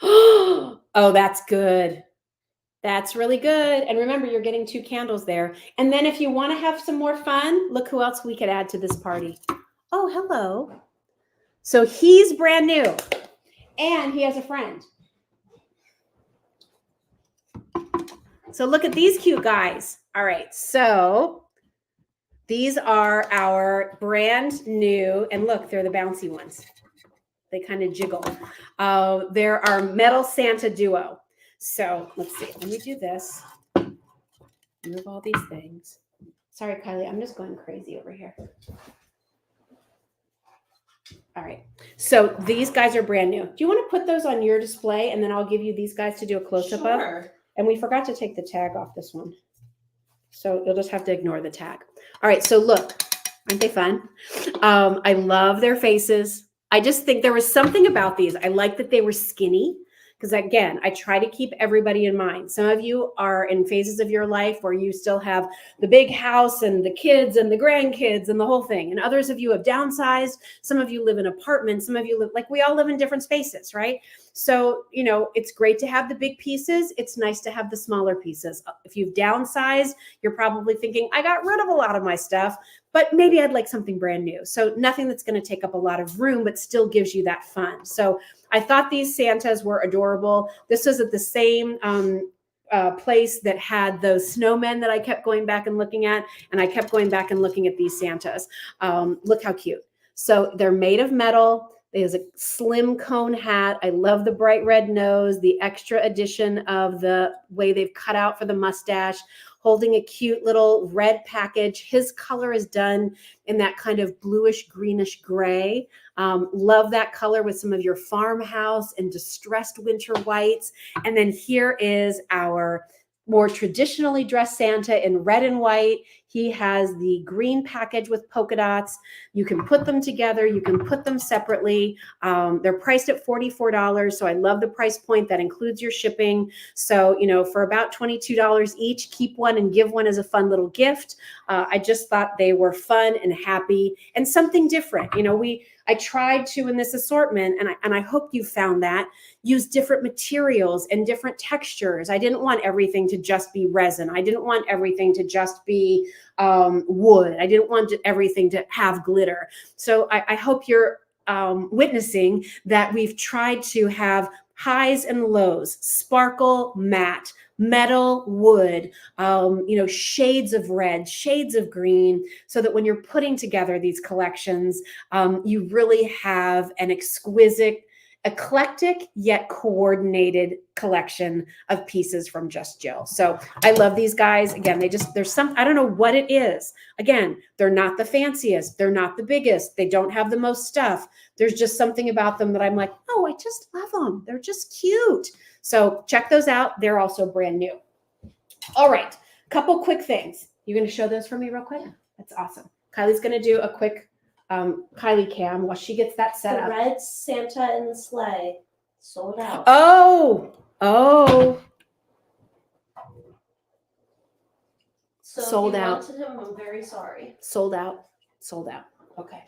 Oh, that's good. That's really good. And remember, you're getting 2 candles there. And then if you want to have some more fun, look who else we could add to this party. Oh, hello. So he's brand new and he has a friend. So look at these cute guys. All right. So these are our brand new, and look, they're the bouncy ones. They kind of jiggle. They're our metal Santa duo. So let's see. Let me do this. Move all these things. Sorry, Kylie. I'm just going crazy over here. All right. So these guys are brand new. Do you want to put those on your display? And then I'll give you these guys to do a close-up of. And we forgot to take the tag off this one. So you'll just have to ignore the tag. All right. So look, aren't they fun? I love their faces. I just think there was something about these. I like that they were skinny. Because again, I try to keep everybody in mind. Some of you are in phases of your life where you still have the big house and the kids and the grandkids and the whole thing. And others of you have downsized. Some of you live in apartments. Some of you live, like we all live in different spaces, right? So, you know, it's great to have the big pieces. It's nice to have the smaller pieces. If you've downsized, you're probably thinking, I got rid of a lot of my stuff, but maybe I'd like something brand new. So nothing that's going to take up a lot of room, but still gives you that fun. So I thought these Santas were adorable. This was at the same place that had those snowmen that I kept going back and looking at. And I kept going back and looking at these Santas. Look how cute. So they're made of metal. There's a slim cone hat. I love the bright red nose, the extra addition of the way they've cut out for the mustache, holding a cute little red package. His color is done in that kind of bluish, greenish gray. Love that color with some of your farmhouse and distressed winter whites. And then here is our more traditionally dressed Santa in red and white. He has the green package with polka dots. You can put them together. You can put them separately. They're priced at $44. So I love the price point. That includes your shipping. So, you know, for about $22 each, keep one and give one as a fun little gift. I just thought they were fun and happy and something different. You know, I tried to, in this assortment, and I hope you found that, use different materials and different textures. I didn't want everything to just be resin. I didn't want everything to just be wood. I didn't want everything to have glitter. So I hope you're witnessing that we've tried to have highs and lows, sparkle, matte, metal, wood, shades of red, shades of green, so that when you're putting together these collections, you really have an exquisite, eclectic yet coordinated collection of pieces from Just Jill. So I love these guys. Again, there's some, I don't know what it is. Again, they're not the fanciest. They're not the biggest. They don't have the most stuff. There's just something about them that I'm like, oh, I just love them. They're just cute. So check those out. They're also brand new. All right. Couple quick things. You going to show those for me real quick? That's awesome. Kylie's going to do a quick Kylie cam while she gets that set up. The red Santa in the sleigh sold out. Oh. So sold if you out. wanted him, I'm very sorry. Sold out. Okay.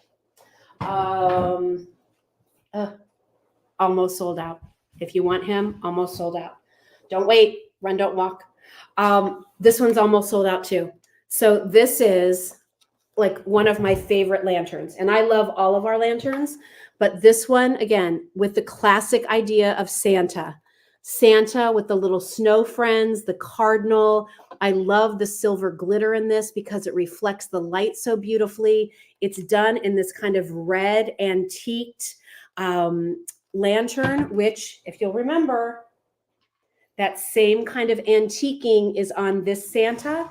Almost sold out. If you want him, almost sold out. Don't wait. Run, don't walk. This one's almost sold out too. So this is like one of my favorite lanterns. And I love all of our lanterns, but this one, again, with the classic idea of Santa with the little snow friends, the cardinal. I love the silver glitter in this because it reflects the light so beautifully. It's done in this kind of red antiqued lantern, which, if you'll remember, that same kind of antiquing is on this Santa.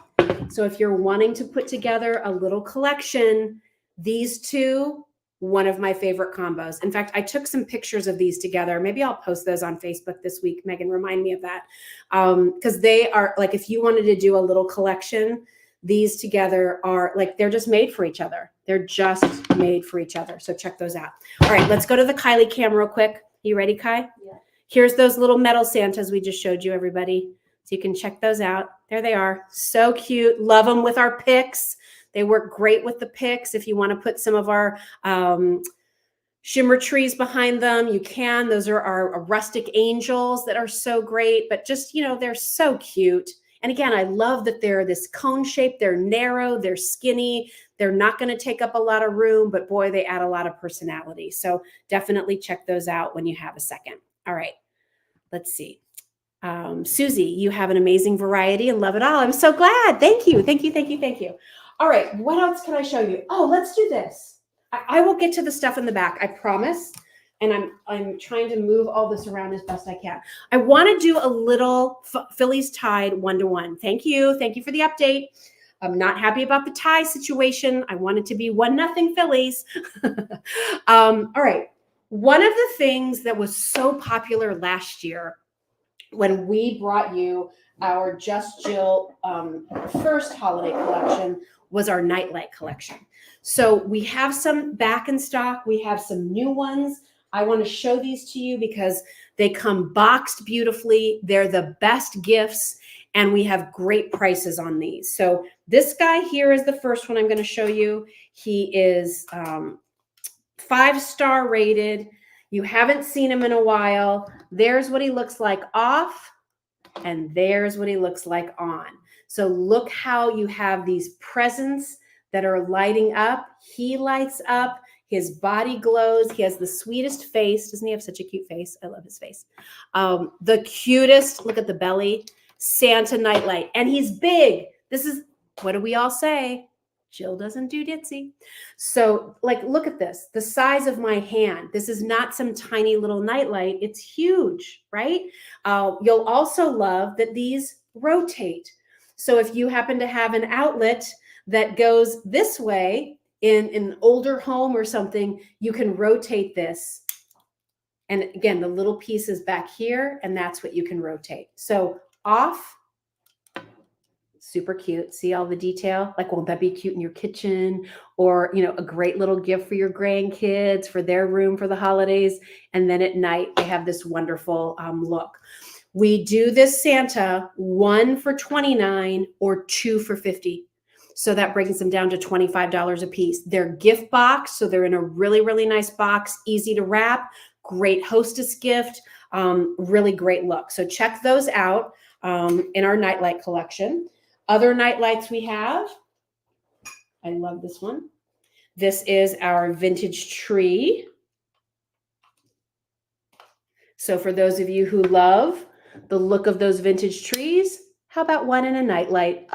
So if you're wanting to put together a little collection, these two, one of my favorite combos. In fact, I took some pictures of these together. Maybe I'll post those on Facebook this week. Megan, remind me of that. Because they are like, if you wanted to do a little collection, these together are like, they're just made for each other. They're just made for each other. So check those out. All right, let's go to the Kylie cam real quick. You ready, Kai? Yeah. Here's those little metal Santas we just showed you, everybody. So you can check those out. There they are. So cute. Love them with our picks. They work great with the picks. If you want to put some of our shimmer trees behind them, you can. Those are our rustic angels that are so great, but just, they're so cute. And again, I love that they're this cone shape. They're narrow, they're skinny. They're not going to take up a lot of room, but boy, they add a lot of personality. So definitely check those out when you have a second. All right, let's see. Susie, you have an amazing variety and love it all. I'm so glad. Thank you. All right, what else can I show you? Oh, let's do this. I will get to the stuff in the back, I promise. And I'm trying to move all this around as best I can. I want to do a little Phillies tied 1-to-1. Thank you for the update. I'm not happy about the tie situation. I want it to be 1-0 Phillies. All right. One of the things that was so popular last year when we brought you our Just Jill first holiday collection was our nightlight collection. So we have some back in stock. We have some new ones. I want to show these to you because they come boxed beautifully. They're the best gifts, and we have great prices on these. So this guy here is the first one I'm going to show you. He is 5-star rated. You haven't seen him in a while. There's what he looks like off, and there's what he looks like on. So look how you have these presents that are lighting up. He lights up. His body glows. He has the sweetest face. Doesn't he have such a cute face? I love his face. The cutest, look at the belly, Santa nightlight. And he's big. This is, what do we all say? Jill doesn't do ditzy. So like, look at this, the size of my hand. This is not some tiny little nightlight. It's huge, right? You'll also love that these rotate. So if you happen to have an outlet that goes this way in an older home or something, you can rotate this. And again, the little piece is back here, and that's what you can rotate. So off, super cute. See all the detail? Like, won't that be cute in your kitchen? Or, a great little gift for your grandkids, for their room for the holidays. And then at night, they have this wonderful look. We do this Santa 1 for $29 or 2 for $50. So that brings them down to $25 a piece. They're gift box, so they're in a really, really nice box, easy to wrap, great hostess gift, really great look. So check those out in our nightlight collection. Other nightlights we have, I love this one. This is our vintage tree. So for those of you who love the look of those vintage trees, how about one in a nightlight?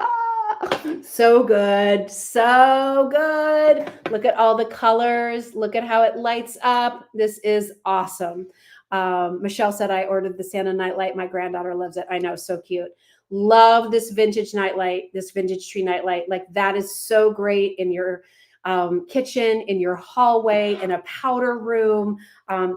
So good, so good. Look at all the colors. Look at how it lights up. This is awesome. Michelle said I ordered the Santa nightlight. My granddaughter loves it. I know, so cute. Love this vintage nightlight, this vintage tree nightlight. Like that is so great in your kitchen, in your hallway, in a powder room.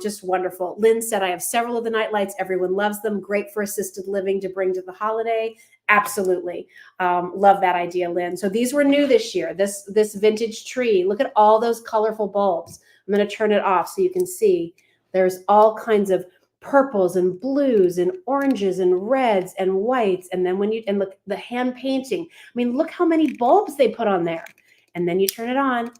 Just wonderful. Lynn said, I have several of the nightlights. Everyone loves them. Great for assisted living to bring to the holiday. Absolutely. Love that idea, Lynn. So these were new this year, this vintage tree. Look at all those colorful bulbs. I'm going to turn it off so you can see. There's all kinds of purples and blues and oranges and reds and whites. And then and look, the hand painting. I mean, look how many bulbs they put on there. And then you turn it on,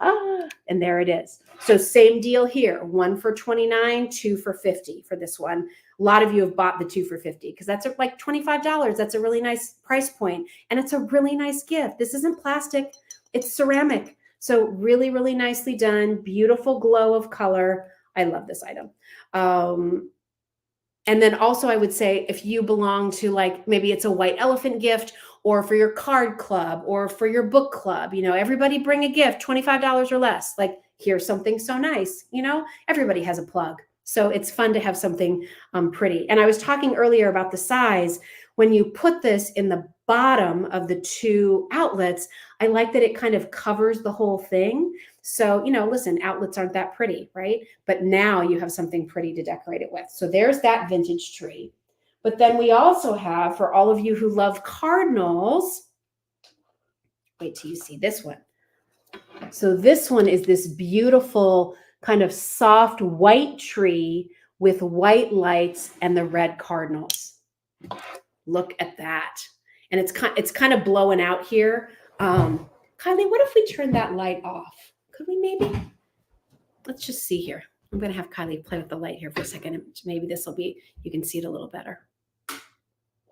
and there it is. So same deal here, 1 for $29, 2 for $50 for this one. A lot of you have bought the 2 for $50 because that's like $25. That's a really nice price point, and it's a really nice gift. This isn't plastic, it's ceramic. So really, really nicely done, beautiful glow of color. I love this item. And then also I would say if you belong to like, maybe it's a white elephant gift or for your card club or for your book club, everybody bring a gift, $25 or less. Like here's something so nice, everybody has a plug. So it's fun to have something pretty. And I was talking earlier about the size. When you put this in the bottom of the 2 outlets, I like that it kind of covers the whole thing. So, listen, outlets aren't that pretty, right? But now you have something pretty to decorate it with. So there's that vintage tree. But then we also have, for all of you who love cardinals, wait till you see this one. So this one is this beautiful kind of soft white tree with white lights and the red cardinals. Look at that. And it's kind of blowing out here. Kylie, what if we turn that light off? Could we maybe? Let's just see here. I'm going to have Kylie play with the light here for a second. Maybe this will be, you can see it a little better.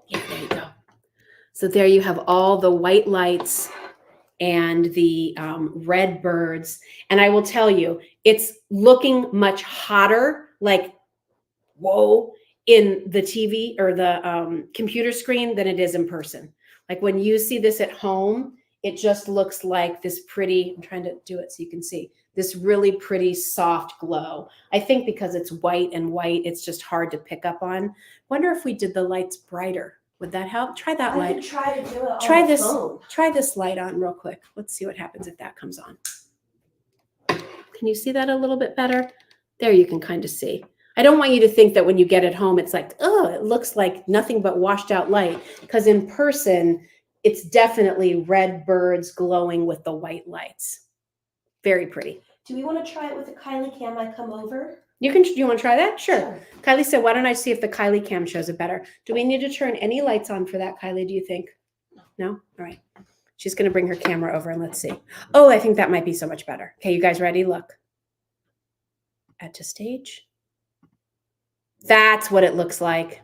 Yeah, there you go. So there you have all the white lights and the red birds. And I will tell you, it's looking much hotter, like, whoa, in the TV or the computer screen than it is in person. Like when you see this at home, it just looks like this pretty, I'm trying to do it so you can see, this really pretty soft glow. I think because it's white and white, it's just hard to pick up on. Wonder if we did the lights brighter. Would that help? Try that light. I could try to do it on Try the this. phone. Try this light on real quick. Let's see what happens if that comes on. Can you see that a little bit better? There you can kind of see. I don't want you to think that when you get it home, it's like, oh, it looks like nothing but washed out light. Because in person, it's definitely red birds glowing with the white lights. Very pretty. Do we want to try it with the Kylie cam? I come over. You want to try that? Sure. Kylie said, why don't I see if the Kylie cam shows it better? Do we need to turn any lights on for that, Kylie, do you think? No? All right. She's going to bring her camera over and let's see. Oh, I think that might be so much better. Okay, you guys ready? Look. Add to stage. That's what it looks like.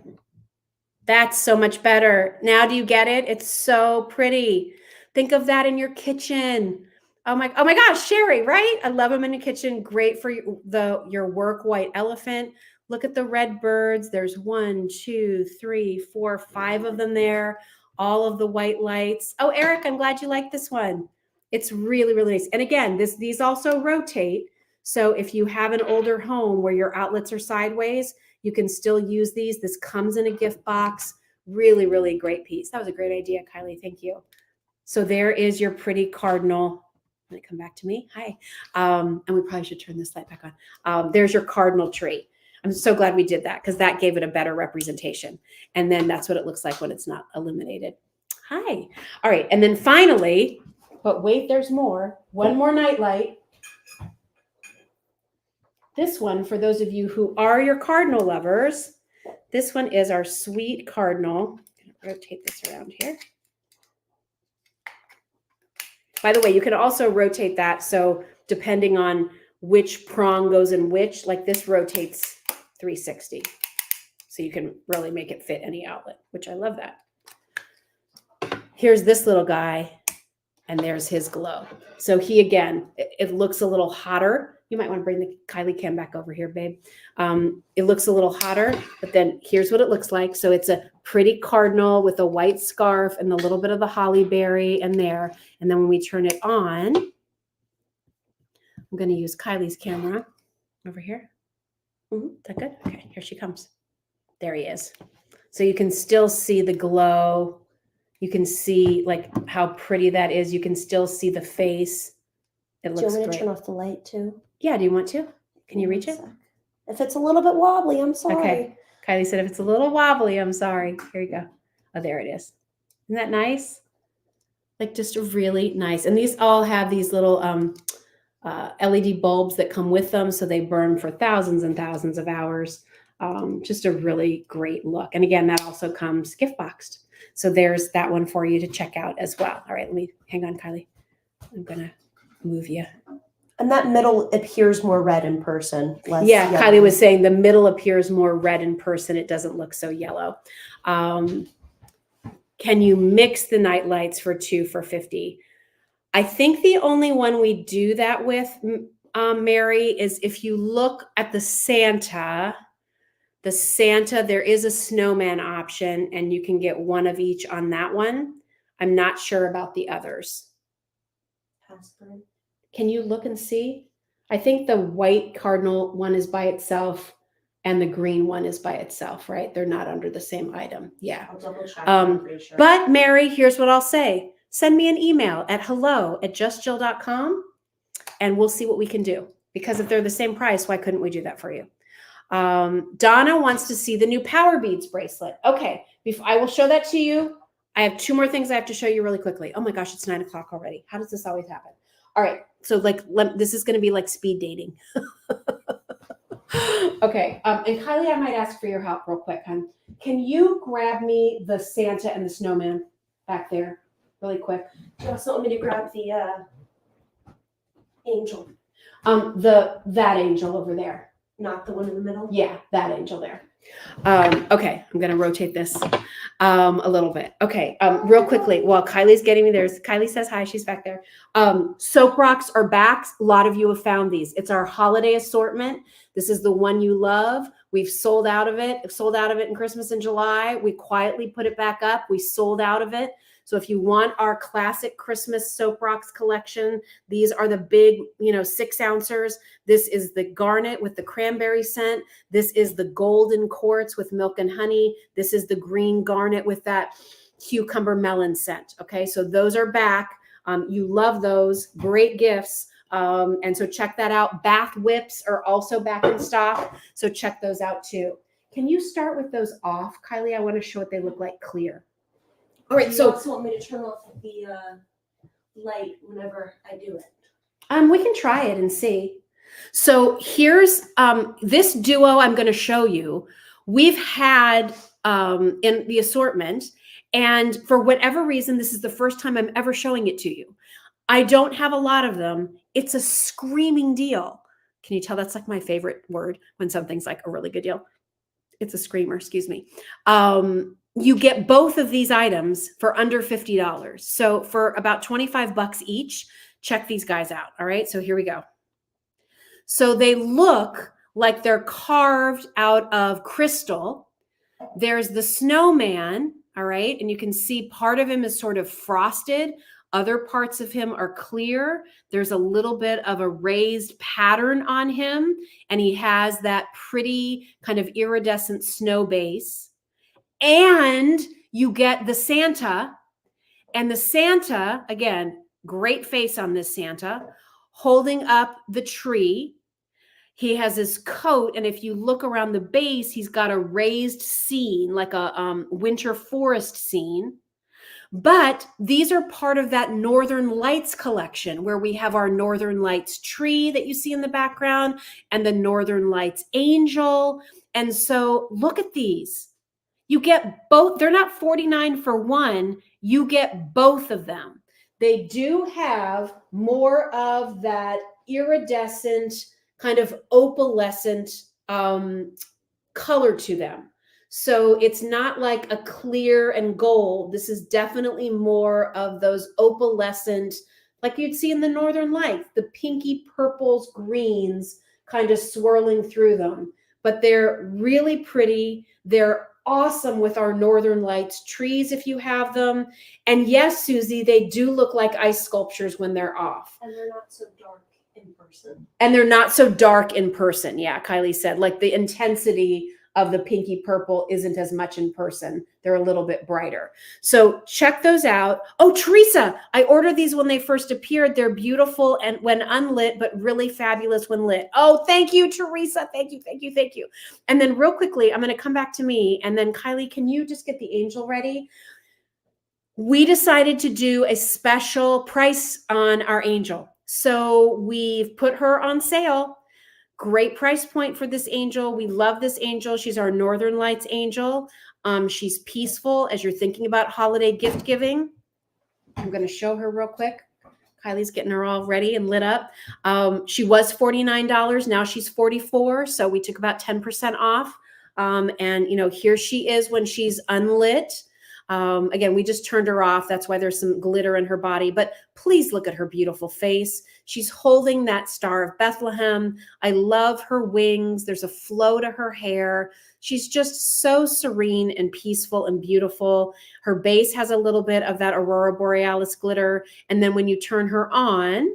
That's so much better. Now do you get it? It's so pretty. Think of that in your kitchen. Oh my gosh, Sherry, right? I love them in the kitchen. Great for your work white elephant. Look at the red birds. There's 1, 2, 3, 4, 5 of them there. All of the white lights. Oh, Eric, I'm glad you like this one. It's really, really nice. And again, these also rotate. So if you have an older home where your outlets are sideways, you can still use these. This comes in a gift box. Really, really great piece. That was a great idea, Kylie. Thank you. So there is your pretty cardinal. Let it come back to me. Hi. And we probably should turn this light back on. There's your cardinal tree. I'm so glad we did that because that gave it a better representation. And then that's what it looks like when it's not illuminated. Hi. All right. And then finally, but wait, there's more. One more night light. This one, for those of you who are your cardinal lovers, this one is our sweet cardinal. I'm going to rotate this around here. By the way, you can also rotate that. So depending on which prong goes in which, like this rotates 360. So you can really make it fit any outlet, which I love that. Here's this little guy, and there's his glow. So he, again, it looks a little hotter You might want to bring the Kylie cam back over here, babe. It looks a little hotter, but then here's what it looks like. So it's a pretty cardinal with a white scarf and a little bit of the holly berry in there. And then when we turn it on, I'm going to use Kylie's camera over here. Is that good? Okay, here she comes. There he is. So you can still see the glow. You can see like how pretty that is. You can still see the face. It looks great. Do you want me to turn off the light too? Yeah, do you want to? Can you reach it? If it's a little bit wobbly, I'm sorry. Okay. Kylie said if it's a little wobbly, I'm sorry. Here you go. Oh, there it is. Isn't that nice? Like just a really nice. And these all have these little LED bulbs that come with them. So they burn for thousands and thousands of hours. Just a really great look. And again, that also comes gift boxed. So there's that one for you to check out as well. All right, let me hang on, Kylie. I'm going to move you. And that middle appears more red in person. Yeah, yellow. Kylie was saying the middle appears more red in person. It doesn't look so yellow. Can you mix the night lights for 2 for $50? I think the only one we do that with, Mary, is if you look at the Santa, there is a snowman option, and you can get one of each on that one. I'm not sure about the others. Can you look and see? I think the white cardinal one is by itself and the green one is by itself, right? They're not under the same item. Yeah. I'll double check. I'm pretty sure. But Mary, here's what I'll say. Send me an email at hello@justjill.com and we'll see what we can do. Because if they're the same price, why couldn't we do that for you? Donna wants to see the new Power Beads bracelet. Okay, I will show that to you. I have 2 more things I have to show you really quickly. Oh my gosh, it's 9 o'clock already. How does this always happen? All right, so this is going to be like speed dating. Okay, and Kylie, I might ask for your help real quick, hon. Can you grab me the Santa and the Snowman back there really quick? Do you also want me to grab the angel? That angel over there. Not the one in the middle? Yeah, that angel there. Okay, I'm going to rotate this a little bit. Okay, real quickly, while Kylie's getting me there, Kylie says hi, she's back there. Soap rocks are back. A lot of you have found these. It's our holiday assortment. This is the one you love. We've sold out of it. Sold out of it in Christmas in July. We quietly put it back up. We sold out of it. So if you want our classic Christmas soap rocks collection, these are the big, 6-ouncers. This is the garnet with the cranberry scent. This is the golden quartz with milk and honey. This is the green garnet with that cucumber melon scent. Okay, so those are back. You love those. Great gifts. And so check that out. Bath whips are also back in stock. So check those out too. Can you start with those off, Kylie? I want to show what they look like clear. All right, so you also want me to turn off the light whenever I do it? We can try it and see. So here's this duo I'm going to show you. We've had in the assortment, and for whatever reason, this is the first time I'm ever showing it to you. I don't have a lot of them. It's a screaming deal. Can you tell that's like my favorite word when something's like a really good deal? It's a screamer, excuse me. You get both of these items for under $50. So for about 25 bucks each, check these guys out. All right, so here we go. So they look like they're carved out of crystal. There's the snowman, all right, and you can see part of him is sort of frosted. Other parts of him are clear. There's a little bit of a raised pattern on him, and he has that pretty kind of iridescent snow base. And you get the Santa, and the Santa, again, great face on this Santa, holding up the tree. He has his coat, and if you look around the base, he's got a raised scene, like a winter forest scene. But these are part of that Northern Lights collection where we have our Northern Lights tree that you see in the background and the Northern Lights angel. And so look at these. You get both. They're not $49 for one. You get both of them. They do have more of that iridescent kind of opalescent color to them. So it's not like a clear and gold. This is definitely more of those opalescent like you'd see in the Northern Lights, the pinky purples, greens kind of swirling through them. But they're really pretty. They're awesome with our Northern Lights trees if you have them. And yes, Susie, they do look like ice sculptures when they're off. And they're not so dark in person. And they're not so dark in person. Yeah, Kylie said, like the intensity of the pinky purple isn't as much in person. They're a little bit brighter. So check those out. Oh, Teresa, I ordered these when they first appeared. They're beautiful and when unlit, but really fabulous when lit. Oh, thank you, Teresa. Thank you, thank you, thank you. And then real quickly, I'm going to come back to me. And then Kylie, can you just get the angel ready? We decided to do a special price on our angel. So we've put her on sale. Great price point for this angel. We love this angel. She's our Northern Lights angel. She's peaceful as you're thinking about holiday gift giving. I'm going to show her real quick. Kylie's getting her all ready and lit up. She was $49. Now she's $44. So we took about 10% off. And, you know, here she is when she's unlit. Again, we just turned her off. That's why there's some glitter in her body. But please look at her beautiful face. She's holding that Star of Bethlehem. I love her wings. There's a flow to her hair. She's just so serene and peaceful and beautiful. Her base has a little bit of that Aurora Borealis glitter. And then when you turn her on,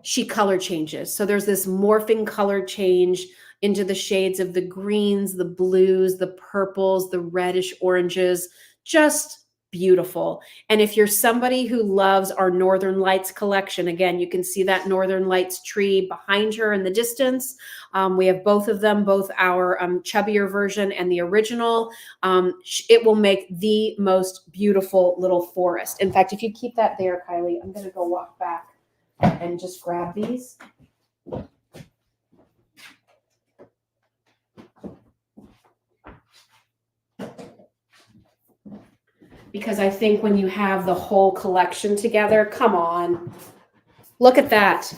she color changes. So there's this morphing color change into the shades of the greens, the blues, the purples, the reddish oranges, just beautiful. And if you're somebody who loves our Northern Lights collection, again, you can see that Northern Lights tree behind her in the distance. We have both of them, both our chubbier version and the original. It will make the most beautiful little forest. In fact, if you keep that there, Kylie, I'm going to go walk back and just grab these. Because I think when you have the whole collection together, come on, look at that.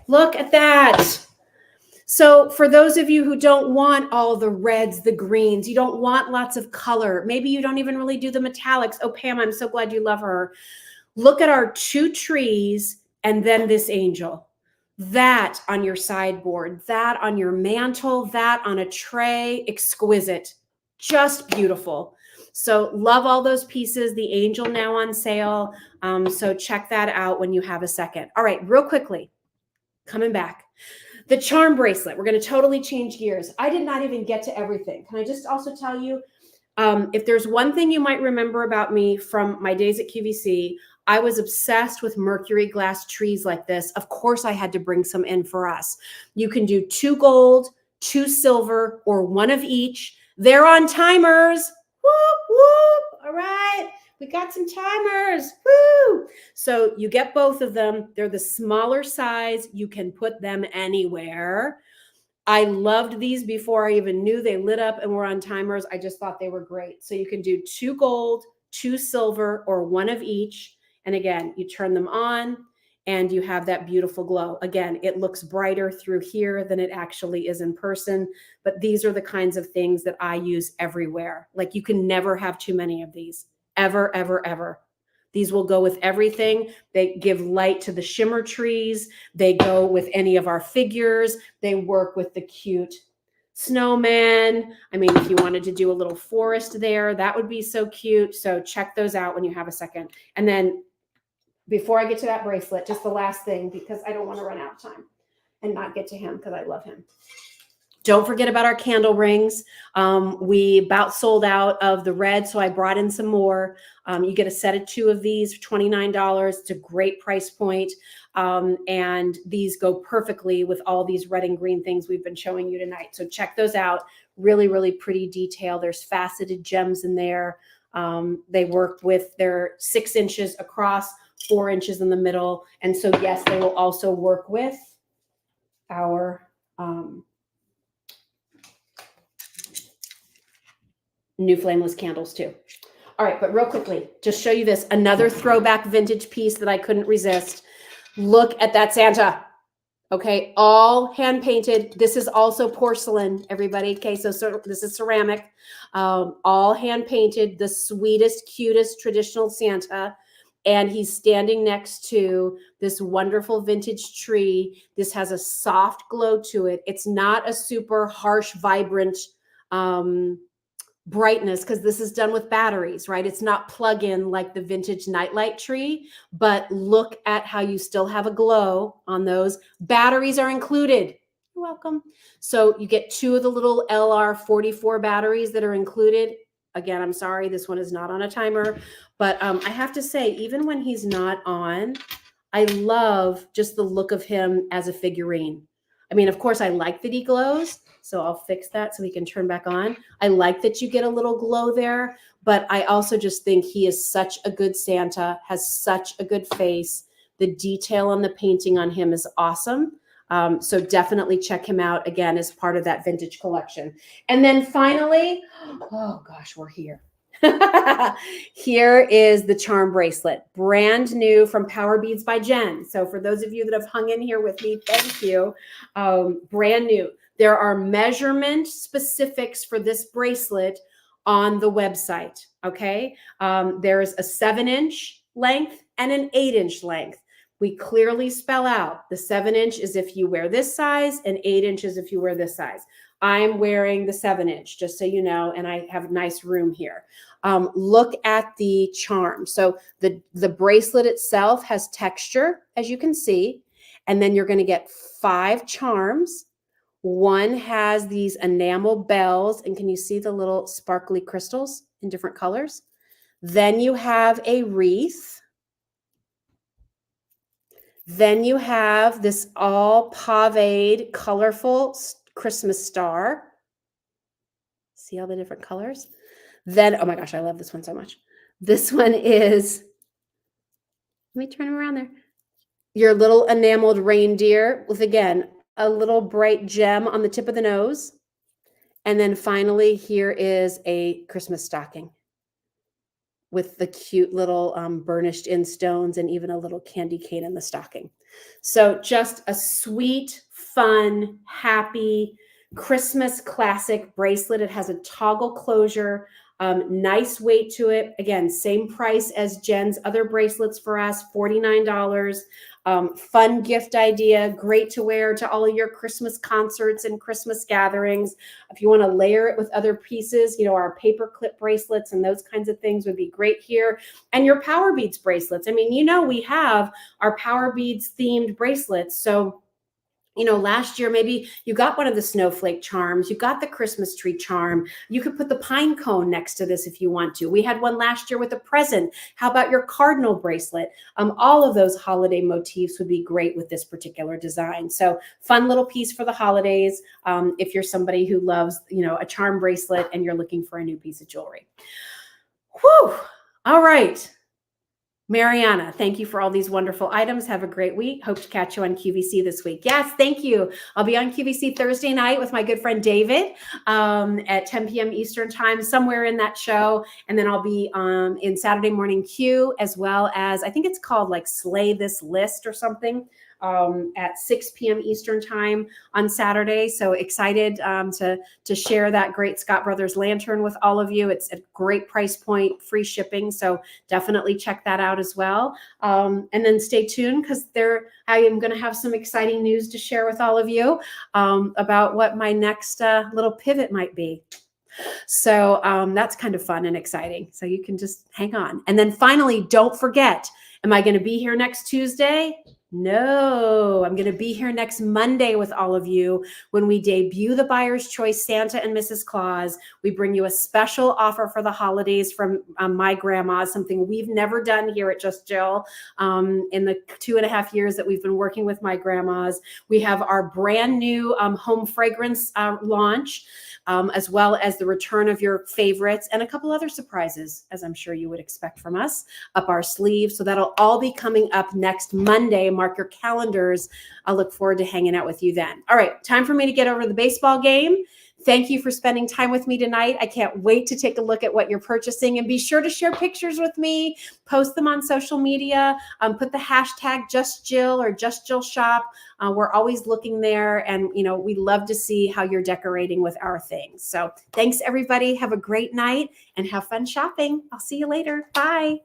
Look at that. So for those of you who don't want all the reds, the greens, you don't want lots of color, maybe you don't even really do the metallics. Oh, Pam, I'm so glad you love her. Look at our two trees and then this angel. That on your sideboard, that on your mantle, that on a tray, exquisite, just beautiful. So love all those pieces. The angel now on sale. So check that out when you have a second. All right, real quickly, coming back. The charm bracelet. We're going to totally change gears. I did not even get to everything. Can I just also tell you, if there's one thing you might remember about me from my days at QVC, I was obsessed with Mercury glass trees like this. Of course, I had to bring some in for us. You can do 2 gold, 2 silver, or 1 of each. They're on timers. Whoop, whoop. All right. We got some timers. Woo. So you get both of them. They're the smaller size. You can put them anywhere. I loved these before I even knew they lit up and were on timers. I just thought they were great. So you can do 2 gold, 2 silver, or 1 of each. And again, you turn them on and you have that beautiful glow. Again, it looks brighter through here than it actually is in person. But these are the kinds of things that I use everywhere. Like you can never have too many of these. Ever, ever, ever. These will go with everything. They give light to the shimmer trees. They go with any of our figures. They work with the cute snowman. I mean, if you wanted to do a little forest there, that would be so cute. So check those out when you have a second. And then before I get to that bracelet, just the last thing, because I don't want to run out of time and not get to him because I love him. Don't forget about our candle rings. We about sold out of the red, so I brought in some more. You get a set of 2 of these for $29. It's a great price point. And these go perfectly with all these red and green things we've been showing you tonight. So check those out. Really, really pretty detail. There's faceted gems in there. They work with their 6 inches across, 4 inches in the middle. And so, yes, they will also work with our new flameless candles too. All right, but real quickly, just show you this. Another throwback vintage piece that I couldn't resist. Look at that Santa. Okay, all hand painted. This is also porcelain, everybody. Okay, so this is ceramic. All hand painted, the sweetest, cutest traditional Santa. And he's standing next to this wonderful vintage tree. This has a soft glow to it. It's not a super harsh, vibrant brightness because this is done with batteries, right? It's not plug-in like the vintage nightlight tree, but look at how you still have a glow on those. Batteries are included. You're welcome. So you get 2 of the little LR44 batteries that are included. Again, I'm sorry, this one is not on a timer, but I have to say, even when he's not on, I love just the look of him as a figurine. I mean, of course, I like that he glows, so I'll fix that so he can turn back on. I like that you get a little glow there, but I also just think he is such a good Santa, has such a good face. The detail on the painting on him is awesome. So definitely check him out again as part of that vintage collection. And then finally, oh gosh, we're here. Here is the charm bracelet, brand new from Power Beads by Jen. So for those of you that have hung in here with me, thank you. Brand new. There are measurement specifics for this bracelet on the website. Okay. There's a 7-inch length and an 8-inch length. We clearly spell out the 7-inch is if you wear this size and 8 inches if you wear this size. I'm wearing the 7-inch, just so you know, and I have nice room here. Look at the charm. So the bracelet itself has texture, as you can see, and then you're going to get 5 charms. One has these enamel bells, and can you see the little sparkly crystals in different colors? Then you have a wreath. Then you have this all paved, colorful Christmas star. See all the different colors? Then, oh my gosh, I love this one so much. This one is, let me turn him around there. Your little enameled reindeer with, again, a little bright gem on the tip of the nose. And then finally, here is a Christmas stocking with the cute little burnished in stones and even a little candy cane in the stocking. So just a sweet, fun, happy Christmas classic bracelet. It has a toggle closure, nice weight to it. Again, same price as Jen's other bracelets for us, $49. Fun gift idea, great to wear to all of your Christmas concerts and Christmas gatherings. If you want to layer it with other pieces, you know, our paper clip bracelets and those kinds of things would be great here. And your Power Beads bracelets. I mean, you know, we have our Power Beads themed bracelets. So, you know, last year, maybe you got one of the snowflake charms, you got the Christmas tree charm. You could put the pine cone next to this if you want to. We had one last year with a present. How about your cardinal bracelet? All of those holiday motifs would be great with this particular design. So fun little piece for the holidays. If you're somebody who loves, you know, a charm bracelet and you're looking for a new piece of jewelry. Whew. All right. Mariana, thank you for all these wonderful items. Have a great week. Hope to catch you on QVC this week. Yes, thank you. I'll be on QVC Thursday night with my good friend David at 10 p.m. Eastern time, somewhere in that show. And then I'll be in Saturday Morning Q, as well as, I think it's called like Slay This List or something, at 6 p.m. Eastern time on Saturday. So excited to share that great Scott Brothers lantern with all of you. It's a great price point, free shipping. So definitely check that out as well. And then stay tuned because I am going to have some exciting news to share with all of you about what my next little pivot might be. So that's kind of fun and exciting. So you can just hang on. And then finally, don't forget, am I going to be here next Tuesday? No, I'm going to be here next Monday with all of you when we debut the Buyer's Choice Santa and Mrs. Claus. We bring you a special offer for the holidays from my grandma, something we've never done here at Just Jill in the 2.5 years that we've been working with my grandmas. We have our brand new home fragrance launch, as well as the return of your favorites and a couple other surprises, as I'm sure you would expect from us, up our sleeve. So that'll all be coming up next Monday. Mark your calendars. I'll look forward to hanging out with you then. All right, time for me to get over to the baseball game. Thank you for spending time with me tonight. I can't wait to take a look at what you're purchasing, and be sure to share pictures with me, post them on social media, put the hashtag JustJill or JustJillShop. We're always looking there, and you know, we love to see how you're decorating with our things. So thanks everybody. Have a great night and have fun shopping. I'll see you later. Bye.